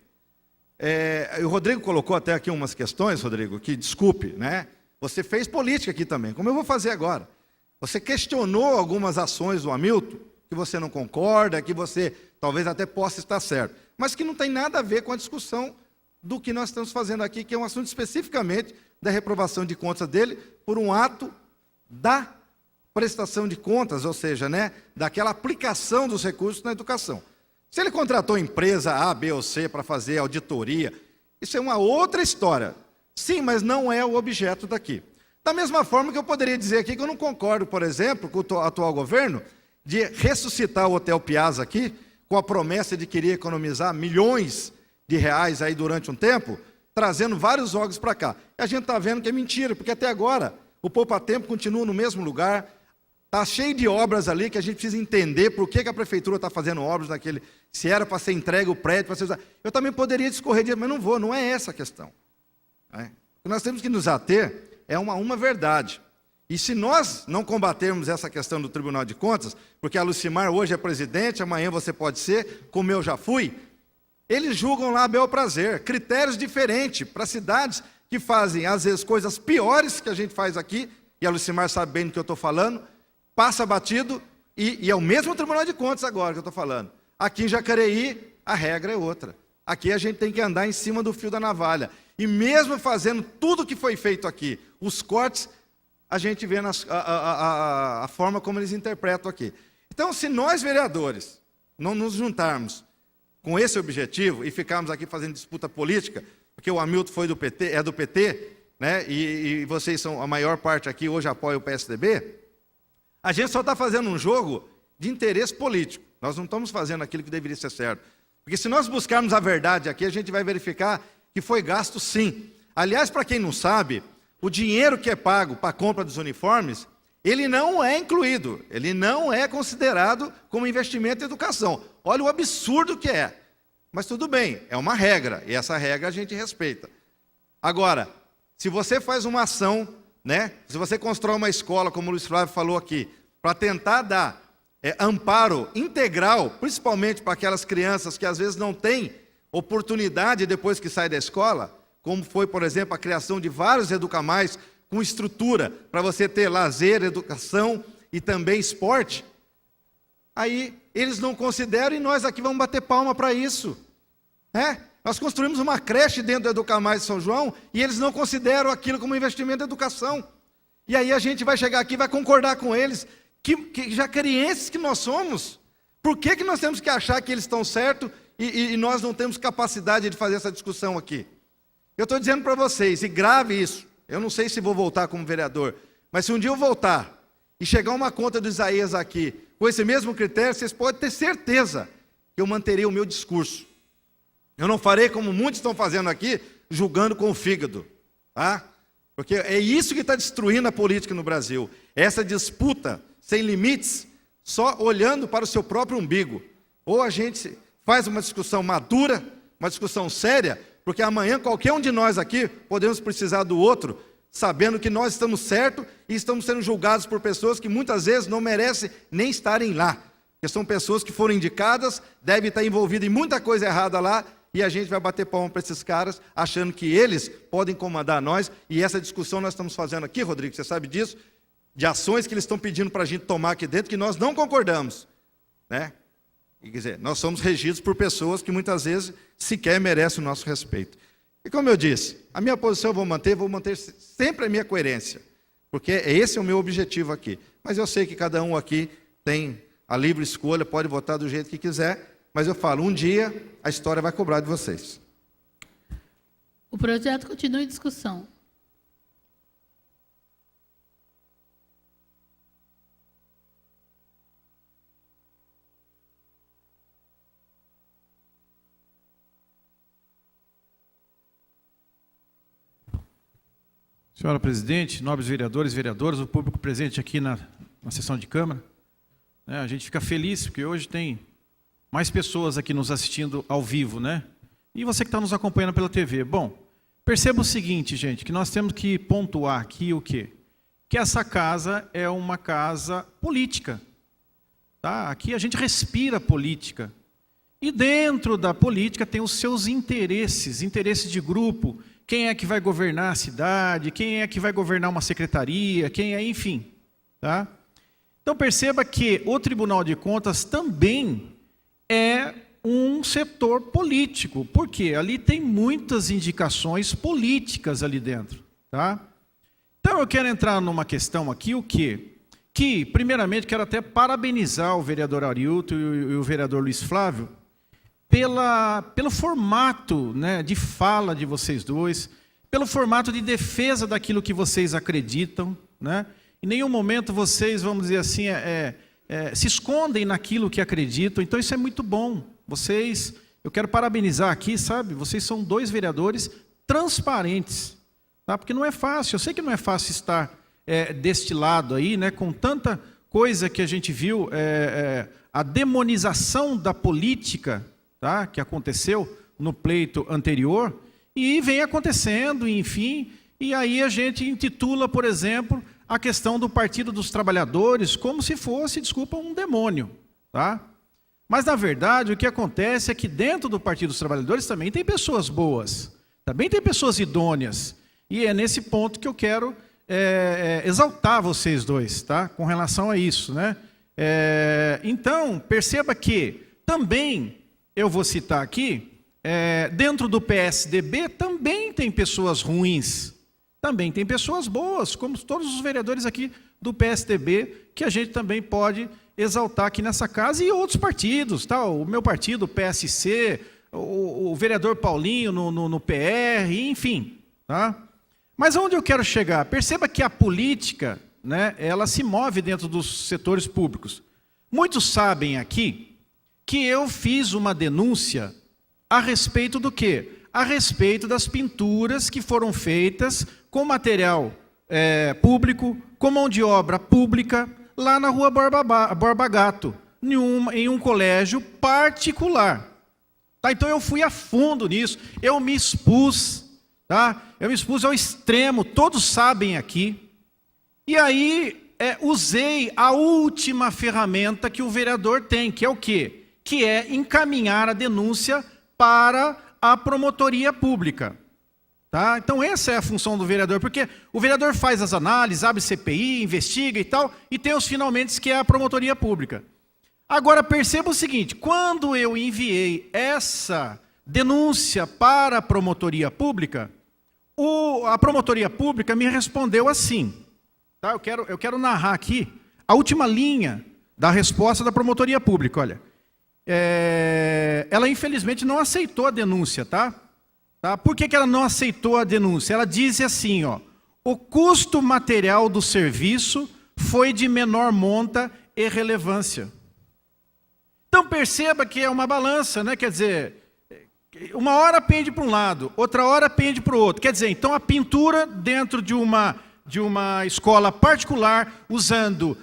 o Rodrigo colocou até aqui umas questões, Rodrigo, que, desculpe, né? Você fez política aqui também, como eu vou fazer agora. Você questionou algumas ações do Hamilton, que você não concorda, que você talvez até possa estar certo, mas que não tem nada a ver com a discussão do que nós estamos fazendo aqui, que é um assunto especificamente da reprovação de contas dele, por um ato da prestação de contas, ou seja, né, daquela aplicação dos recursos na educação. Se ele contratou empresa A, B ou C para fazer auditoria, isso é uma outra história. Sim, mas não é o objeto daqui. Da mesma forma que eu poderia dizer aqui que eu não concordo, por exemplo, com o atual governo de ressuscitar o Hotel Piazza aqui, com a promessa de querer economizar milhões de reais aí durante um tempo, trazendo vários órgãos para cá. E a gente está vendo que é mentira, porque até agora o Poupa Tempo continua no mesmo lugar, está cheio de obras ali que a gente precisa entender por que a prefeitura está fazendo obras naquele... Se era para ser entregue o prédio, para ser usado. Eu também poderia discorrer, mas não vou, não é essa a questão. O que nós temos que nos ater é uma verdade. E se nós não combatermos essa questão do Tribunal de Contas, porque a Lucimar hoje é presidente, amanhã você pode ser, como eu já fui, eles julgam lá a bel prazer, critérios diferentes para cidades que fazem, às vezes, coisas piores que a gente faz aqui, e a Lucimar sabe bem do que eu estou falando, passa batido, e é o mesmo Tribunal de Contas agora que eu estou falando. Aqui em Jacareí, a regra é outra. Aqui a gente tem que andar em cima do fio da navalha. E mesmo fazendo tudo o que foi feito aqui, os cortes, a gente vê a forma como eles interpretam aqui. Então, se nós, vereadores, não nos juntarmos com esse objetivo e ficarmos aqui fazendo disputa política, porque o Hamilton foi do PT, é do PT, né, e vocês são, a maior parte aqui hoje apoia o PSDB, a gente só está fazendo um jogo de interesse político. Nós não estamos fazendo aquilo que deveria ser certo. Porque se nós buscarmos a verdade aqui, a gente vai verificar que foi gasto sim. Aliás, para quem não sabe, o dinheiro que é pago para a compra dos uniformes, ele não é incluído, ele não é considerado como investimento em educação. Olha o absurdo que é. Mas tudo bem, é uma regra, e essa regra a gente respeita. Agora, se você faz uma ação, né, se você constrói uma escola, como o Luiz Flávio falou aqui, para tentar dar amparo integral, principalmente para aquelas crianças que às vezes não têm oportunidade depois que saem da escola, como foi, por exemplo, a criação de vários educamais com estrutura para você ter lazer, educação e também esporte, aí eles não consideram e nós aqui vamos bater palma para isso. Nós construímos uma creche dentro do Educamais de São João e eles não consideram aquilo como investimento em educação. E aí a gente vai chegar aqui e vai concordar com eles, que jacareienses que nós somos. Por que nós temos que achar que eles estão certos e nós não temos capacidade de fazer essa discussão aqui? Eu estou dizendo para vocês, e grave isso, eu não sei se vou voltar como vereador, mas se um dia eu voltar e chegar uma conta do Isaías aqui, com esse mesmo critério, vocês podem ter certeza que eu manterei o meu discurso. Eu não farei como muitos estão fazendo aqui, julgando com o fígado. Tá? Porque é isso que está destruindo a política no Brasil. Essa disputa sem limites, só olhando para o seu próprio umbigo. Ou a gente faz uma discussão madura, uma discussão séria, porque amanhã qualquer um de nós aqui podemos precisar do outro, sabendo que nós estamos certos e estamos sendo julgados por pessoas que muitas vezes não merecem nem estarem lá. Porque são pessoas que foram indicadas, devem estar envolvidas em muita coisa errada lá, e a gente vai bater palma para esses caras, achando que eles podem comandar nós, e essa discussão nós estamos fazendo aqui, Rodrigo, você sabe disso, de ações que eles estão pedindo para a gente tomar aqui dentro, que nós não concordamos. Né? E, quer dizer, nós somos regidos por pessoas que muitas vezes sequer merecem o nosso respeito. E como eu disse, a minha posição eu vou manter sempre a minha coerência, porque esse é o meu objetivo aqui. Mas eu sei que cada um aqui tem a livre escolha, pode votar do jeito que quiser, mas eu falo, um dia a história vai cobrar de vocês. O projeto continua em discussão. Senhora presidente, nobres vereadores e vereadoras, o público presente aqui na sessão de Câmara, a gente fica feliz porque hoje tem mais pessoas aqui nos assistindo ao vivo, né? E você que está nos acompanhando pela TV. Bom, perceba o seguinte, gente, que nós temos que pontuar aqui o quê? Que essa casa é uma casa política. Tá? Aqui a gente respira política. E dentro da política tem os seus interesses, interesses de grupo. Quem é que vai governar a cidade, quem é que vai governar uma secretaria, quem é, enfim. Tá? Então perceba que o Tribunal de Contas também é um setor político, porque ali tem muitas indicações políticas ali dentro. Tá? Então eu quero entrar numa questão aqui, o quê? Que, primeiramente, quero até parabenizar o vereador Arilton e o vereador Luiz Flávio pelo formato, né, de fala de vocês dois, pelo formato de defesa daquilo que vocês acreditam. Né? Em nenhum momento vocês, vamos dizer assim, se escondem naquilo que acreditam, então isso é muito bom. Vocês, eu quero parabenizar aqui, sabe, vocês são dois vereadores transparentes, tá? Porque não é fácil, eu sei que não é fácil estar deste lado aí, né, com tanta coisa que a gente viu, a demonização da política, tá, que aconteceu no pleito anterior, e vem acontecendo, enfim, e aí a gente intitula, por exemplo, a questão do Partido dos Trabalhadores como se fosse, desculpa, um demônio, tá? Mas, na verdade, o que acontece é que dentro do Partido dos Trabalhadores também tem pessoas boas, também tem pessoas idôneas. E é nesse ponto que eu quero exaltar vocês dois, tá? Com relação a isso, né? Então, perceba que também, eu vou citar aqui, dentro do PSDB também tem pessoas ruins, também tem pessoas boas, como todos os vereadores aqui do PSDB, que a gente também pode exaltar aqui nessa casa, e outros partidos, tá? O meu partido, o PSC, o vereador Paulinho no PR, enfim, tá? Mas aonde eu quero chegar? Perceba que a política, né, ela se move dentro dos setores públicos. Muitos sabem aqui que eu fiz uma denúncia a respeito do quê? A respeito das pinturas que foram feitas com material público, com mão de obra pública, lá na rua Borba Gato, em um colégio particular. Tá? Então eu fui a fundo nisso, eu me expus, tá? Eu me expus ao extremo, todos sabem aqui. E aí usei a última ferramenta que o vereador tem, que é o quê? Que é encaminhar a denúncia para a promotoria pública. Tá? Então essa é a função do vereador, porque o vereador faz as análises, abre CPI, investiga e tal, e tem os finalmente que é a promotoria pública. Agora perceba o seguinte, quando eu enviei essa denúncia para a promotoria pública, a promotoria pública me respondeu assim, tá? Eu quero narrar aqui a última linha da resposta da promotoria pública, olha. Ela infelizmente não aceitou a denúncia, tá? Por que ela não aceitou a denúncia? Ela diz assim, ó, o custo material do serviço foi de menor monta e relevância. Então perceba que é uma balança, né? Quer dizer, uma hora pende para um lado, outra hora pende para o outro. Quer dizer, então a pintura dentro de uma escola particular, usando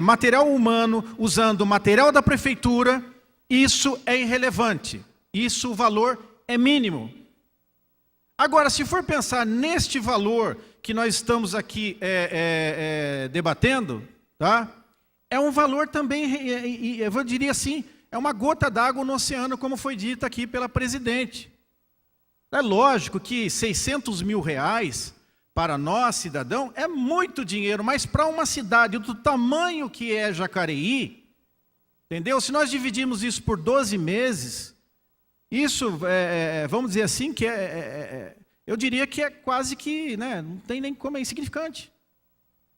material humano, usando material da prefeitura, isso é irrelevante. Isso, o valor é mínimo. Agora, se for pensar neste valor que nós estamos aqui debatendo, tá? É um valor também, eu diria assim, é uma gota d'água no oceano, como foi dito aqui pela presidente. É lógico que 600 mil reais para nós, cidadão, é muito dinheiro, mas para uma cidade do tamanho que é Jacareí, entendeu? Se nós dividimos isso por 12 meses... Isso, vamos dizer assim, que eu diria que é quase que, né, não tem nem como, é insignificante.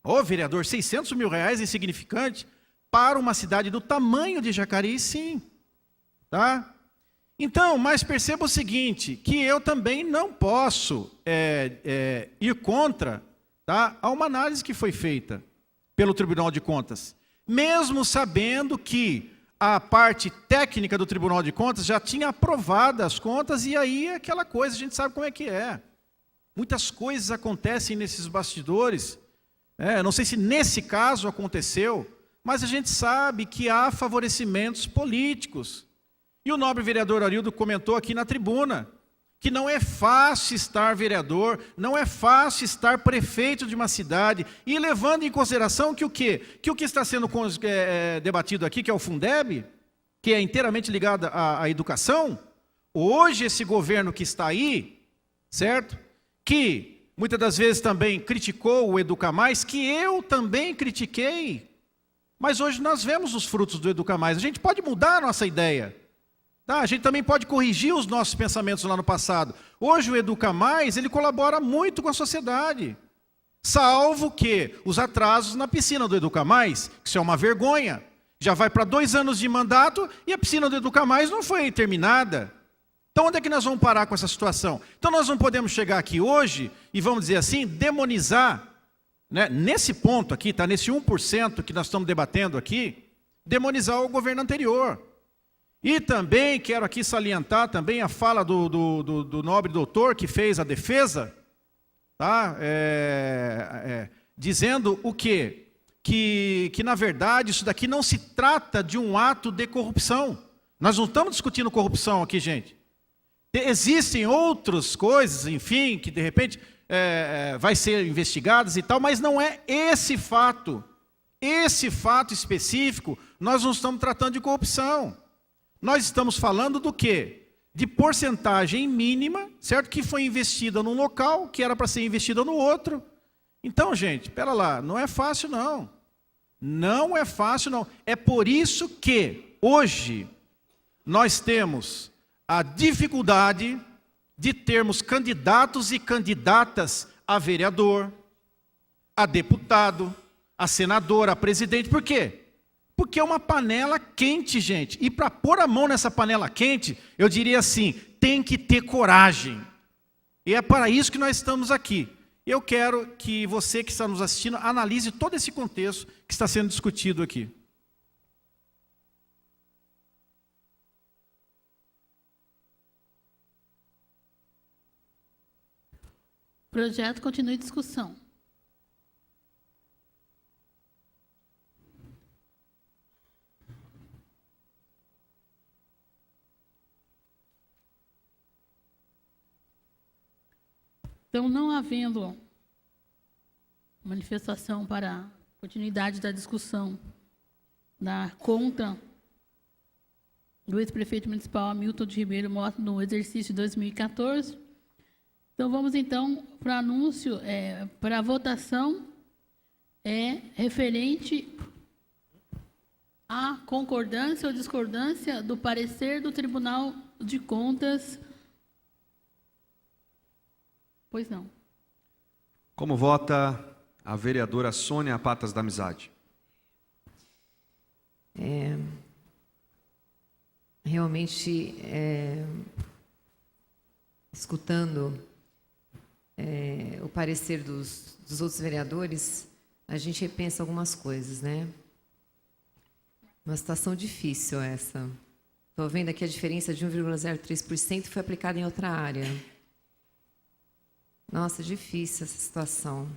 Ô, vereador, 600 mil reais é insignificante? Para uma cidade do tamanho de Jacareí, sim. Tá? Então, mas perceba o seguinte, que eu também não posso ir contra, tá, a uma análise que foi feita pelo Tribunal de Contas. Mesmo sabendo que a parte técnica do Tribunal de Contas já tinha aprovado as contas, e aí é aquela coisa, a gente sabe como é que é. Muitas coisas acontecem nesses bastidores, não sei se nesse caso aconteceu, mas a gente sabe que há favorecimentos políticos. E o nobre vereador Arildo comentou aqui na tribuna, que não é fácil estar vereador, não é fácil estar prefeito de uma cidade, e levando em consideração que o quê? Que o que está sendo debatido aqui, que é o Fundeb, que é inteiramente ligado à educação, hoje esse governo que está aí, certo? Que muitas das vezes também criticou o Educa Mais, que eu também critiquei, mas hoje nós vemos os frutos do Educa Mais. A gente pode mudar a nossa ideia. Tá, a gente também pode corrigir os nossos pensamentos lá no passado. Hoje o Educa Mais, ele colabora muito com a sociedade. Salvo que os atrasos na piscina do Educa Mais, que isso é uma vergonha. Já vai para 2 anos de mandato e a piscina do Educa Mais não foi terminada. Então onde é que nós vamos parar com essa situação? Então nós não podemos chegar aqui hoje e, vamos dizer assim, demonizar, né, nesse ponto aqui, tá, nesse 1% que nós estamos debatendo aqui, demonizar o governo anterior. E também quero aqui salientar também a fala do nobre doutor que fez a defesa, tá? Dizendo o quê? Que na verdade isso daqui não se trata de um ato de corrupção. Nós não estamos discutindo corrupção aqui, gente. Existem outras coisas, enfim, que de repente vai ser investigadas e tal, mas não é esse fato. Esse fato específico, nós não estamos tratando de corrupção. Nós estamos falando do quê? De porcentagem mínima, certo? Que foi investida num local, que era para ser investida no outro. Então, gente, espera lá, não é fácil não. Não é fácil não. É por isso que hoje nós temos a dificuldade de termos candidatos e candidatas a vereador, a deputado, a senador, a presidente. Por quê? Porque é uma panela quente, gente. E para pôr a mão nessa panela quente, eu diria assim, tem que ter coragem. E é para isso que nós estamos aqui. Eu quero que você que está nos assistindo analise todo esse contexto que está sendo discutido aqui. O projeto continua em discussão. Então, não havendo manifestação para a continuidade da discussão da conta do ex-prefeito municipal Hamilton de Ribeiro Mota no exercício de 2014, então vamos então para o anúncio, para a votação referente à concordância ou discordância do parecer do Tribunal de Contas. Pois não. Como vota a vereadora Sônia Patas da Amizade? Realmente, escutando o parecer dos outros vereadores, a gente repensa algumas coisas, né? Uma situação difícil essa. Estou vendo aqui a diferença de 1,03% foi aplicada em outra área. Nossa, difícil essa situação.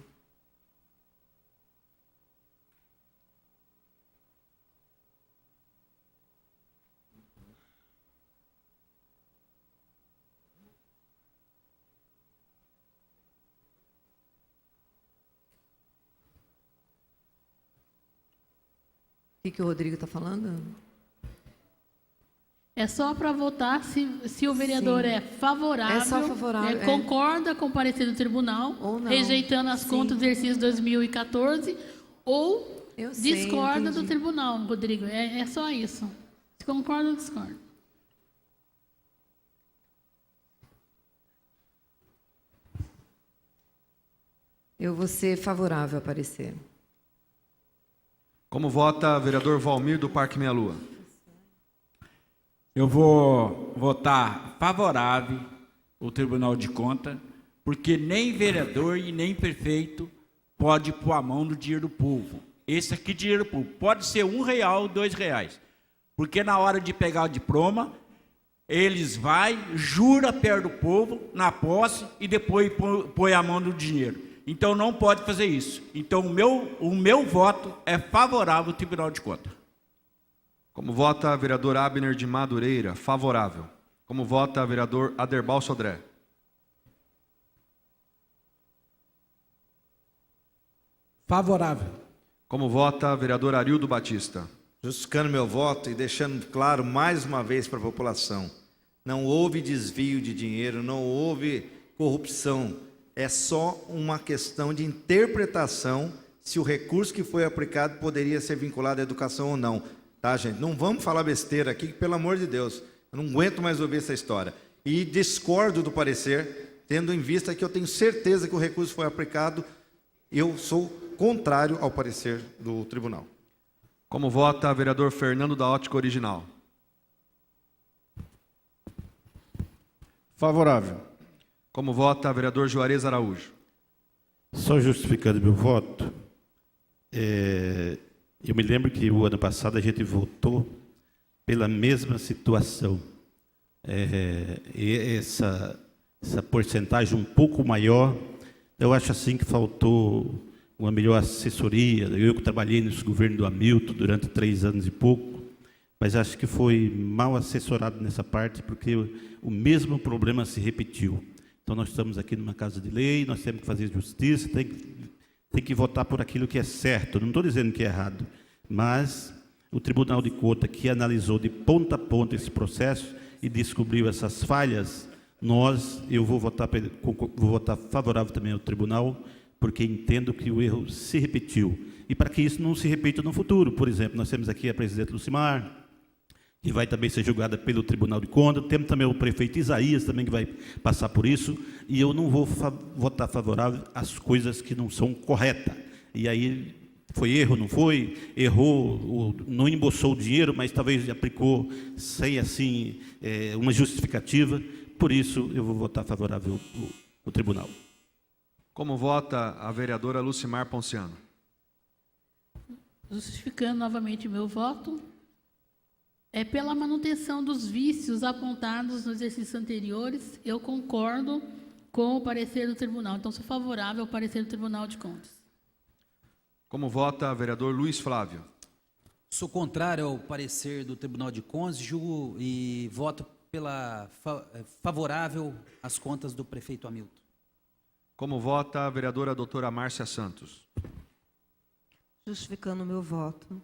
O que o Rodrigo está falando? É só para votar se o vereador é favorável, É só favorável, concorda com o parecer do tribunal, ou não. rejeitando as contas do exercício 2014, ou Eu sei, discorda entendi. do tribunal, Rodrigo. É só isso. Se concorda ou discorda. Eu vou ser favorável ao parecer. Como vota vereador Valmir do Parque Meia Lua? Eu vou votar favorável ao Tribunal de Contas, porque nem vereador e nem prefeito pode pôr a mão no dinheiro do povo. Esse aqui, dinheiro do povo, pode ser R$1, R$2, porque na hora de pegar o diploma, eles jura perto do povo, na posse, e depois põe a mão no dinheiro. Então não pode fazer isso. Então o meu voto é favorável ao Tribunal de Contas. Como vota vereador Abner de Madureira? Favorável. Como vota vereador Aderbal Sodré? Favorável. Como vota vereador Arildo Batista? Justificando meu voto e deixando claro mais uma vez para a população, não houve desvio de dinheiro, não houve corrupção, é só uma questão de interpretação se o recurso que foi aplicado poderia ser vinculado à educação ou não. Tá, gente? Não vamos falar besteira aqui, pelo amor de Deus. Eu não aguento mais ouvir essa história. E discordo do parecer, tendo em vista que eu tenho certeza que o recurso foi aplicado, eu sou contrário ao parecer do tribunal. Como vota vereador Fernando da Ótica Original? Favorável. Como vota vereador Juarez Araújo? Só justificando meu voto, eu me lembro que o ano passado a gente votou pela mesma situação. E essa porcentagem um pouco maior, eu acho assim que faltou uma melhor assessoria. Eu que trabalhei nesse governo do Hamilton durante 3 anos e pouco, mas acho que foi mal assessorado nessa parte, porque o mesmo problema se repetiu. Então, nós estamos aqui numa casa de lei, nós temos que fazer justiça, tem que votar por aquilo que é certo. Não estou dizendo que é errado, mas o Tribunal de Contas, que analisou de ponta a ponta esse processo e descobriu essas falhas, eu vou votar favorável também ao tribunal, porque entendo que o erro se repetiu. E para que isso não se repita no futuro, por exemplo, nós temos aqui a presidente Lucimar, que vai também ser julgada pelo Tribunal de Contas, temos também o prefeito Isaías, também que vai passar por isso, e eu não vou votar favorável às coisas que não são corretas. E aí, foi erro, não foi? Errou, não embolsou o dinheiro, mas talvez aplicou sem, assim, uma justificativa. Por isso, eu vou votar favorável ao tribunal. Como vota a vereadora Lucimar Ponciano? Justificando novamente meu voto, pela manutenção dos vícios apontados nos exercícios anteriores, eu concordo com o parecer do tribunal. Então, sou favorável ao parecer do Tribunal de Contas. Como vota o vereador Luiz Flávio? Sou contrário ao parecer do Tribunal de Contas, julgo e voto favorável às contas do prefeito Hamilton. Como vota a vereadora doutora Márcia Santos? Justificando o meu voto,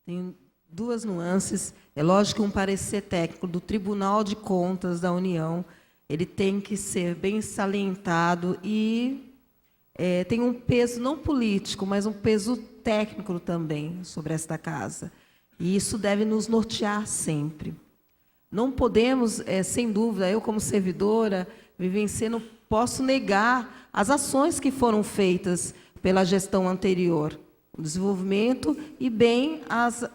tem duas nuances. É lógico que um parecer técnico do Tribunal de Contas da União, ele tem que ser bem salientado e tem um peso não político, mas um peso técnico também sobre esta casa. E isso deve nos nortear sempre. Não podemos, sem dúvida, eu como servidora, vivenciando, posso negar as ações que foram feitas pela gestão anterior, o desenvolvimento e bem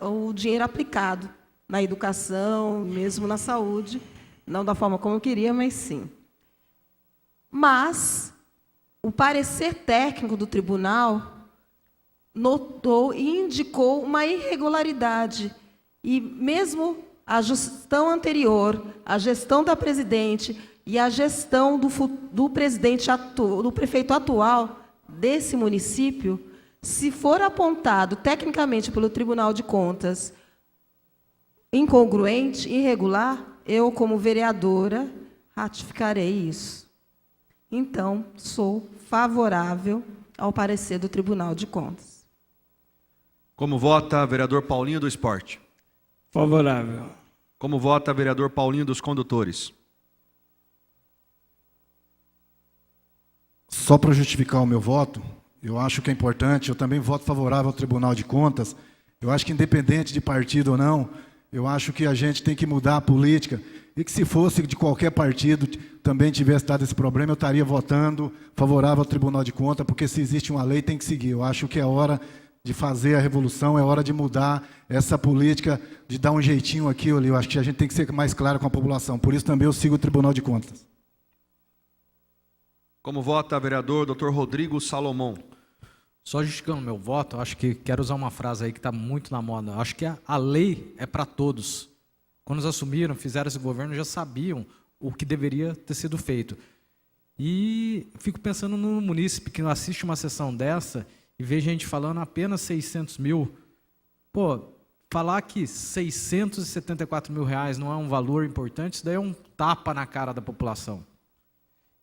o dinheiro aplicado na educação, mesmo na saúde, não da forma como eu queria, mas sim. Mas o parecer técnico do tribunal notou e indicou uma irregularidade. E mesmo a gestão anterior, a gestão da presidente e a gestão do prefeito atual desse município, se for apontado tecnicamente pelo Tribunal de Contas incongruente, irregular, eu, como vereadora, ratificarei isso. Então, sou favorável ao parecer do Tribunal de Contas. Como vota vereador Paulinho do Esporte? Favorável. Como vota vereador Paulinho dos Condutores? Só para justificar o meu voto, eu acho que é importante, eu também voto favorável ao Tribunal de Contas. Eu acho que independente de partido ou não, eu acho que a gente tem que mudar a política e que se fosse de qualquer partido também tivesse dado esse problema, eu estaria votando favorável ao Tribunal de Contas, porque se existe uma lei tem que seguir. Eu acho que é hora de fazer a revolução, é hora de mudar essa política, de dar um jeitinho aqui ou ali. Eu acho que a gente tem que ser mais claro com a população. Por isso também eu sigo o Tribunal de Contas. Como vota vereador Dr. Rodrigo Salomão? Só justificando meu voto, acho que quero usar uma frase aí que está muito na moda. Acho que a lei é para todos. Quando eles assumiram, fizeram esse governo, já sabiam o que deveria ter sido feito. E fico pensando no munícipe que não assiste uma sessão dessa e vê gente falando apenas 600 mil. Pô, falar que 674 mil reais não é um valor importante, isso daí é um tapa na cara da população.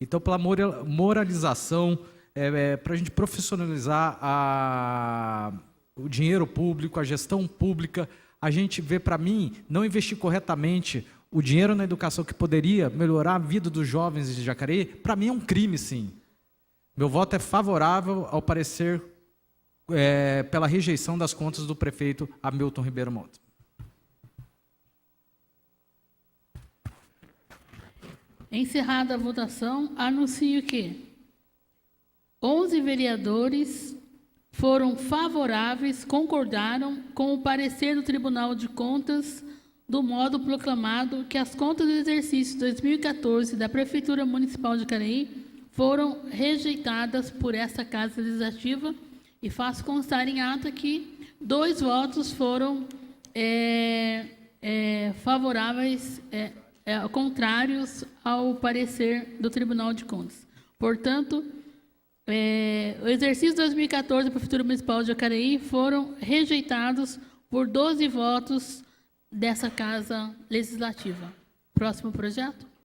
Então, pela moralização, para a gente profissionalizar o dinheiro público, a gestão pública, a gente vê, para mim, não investir corretamente o dinheiro na educação que poderia melhorar a vida dos jovens de Jacareí, para mim é um crime, sim. Meu voto é favorável ao parecer pela rejeição das contas do prefeito Hamilton Ribeiro Monte. Encerrada a votação, anuncio que 11 vereadores foram favoráveis, concordaram com o parecer do Tribunal de Contas do modo proclamado que as contas do exercício 2014 da Prefeitura Municipal de Jacareí foram rejeitadas por esta Casa Legislativa e faço constar em ata que 2 votos foram favoráveis, contrários ao parecer do Tribunal de Contas. Portanto, o exercício 2014 da Prefeitura Municipal de Jacareí foram rejeitados por 12 votos dessa Casa Legislativa. Próximo projeto.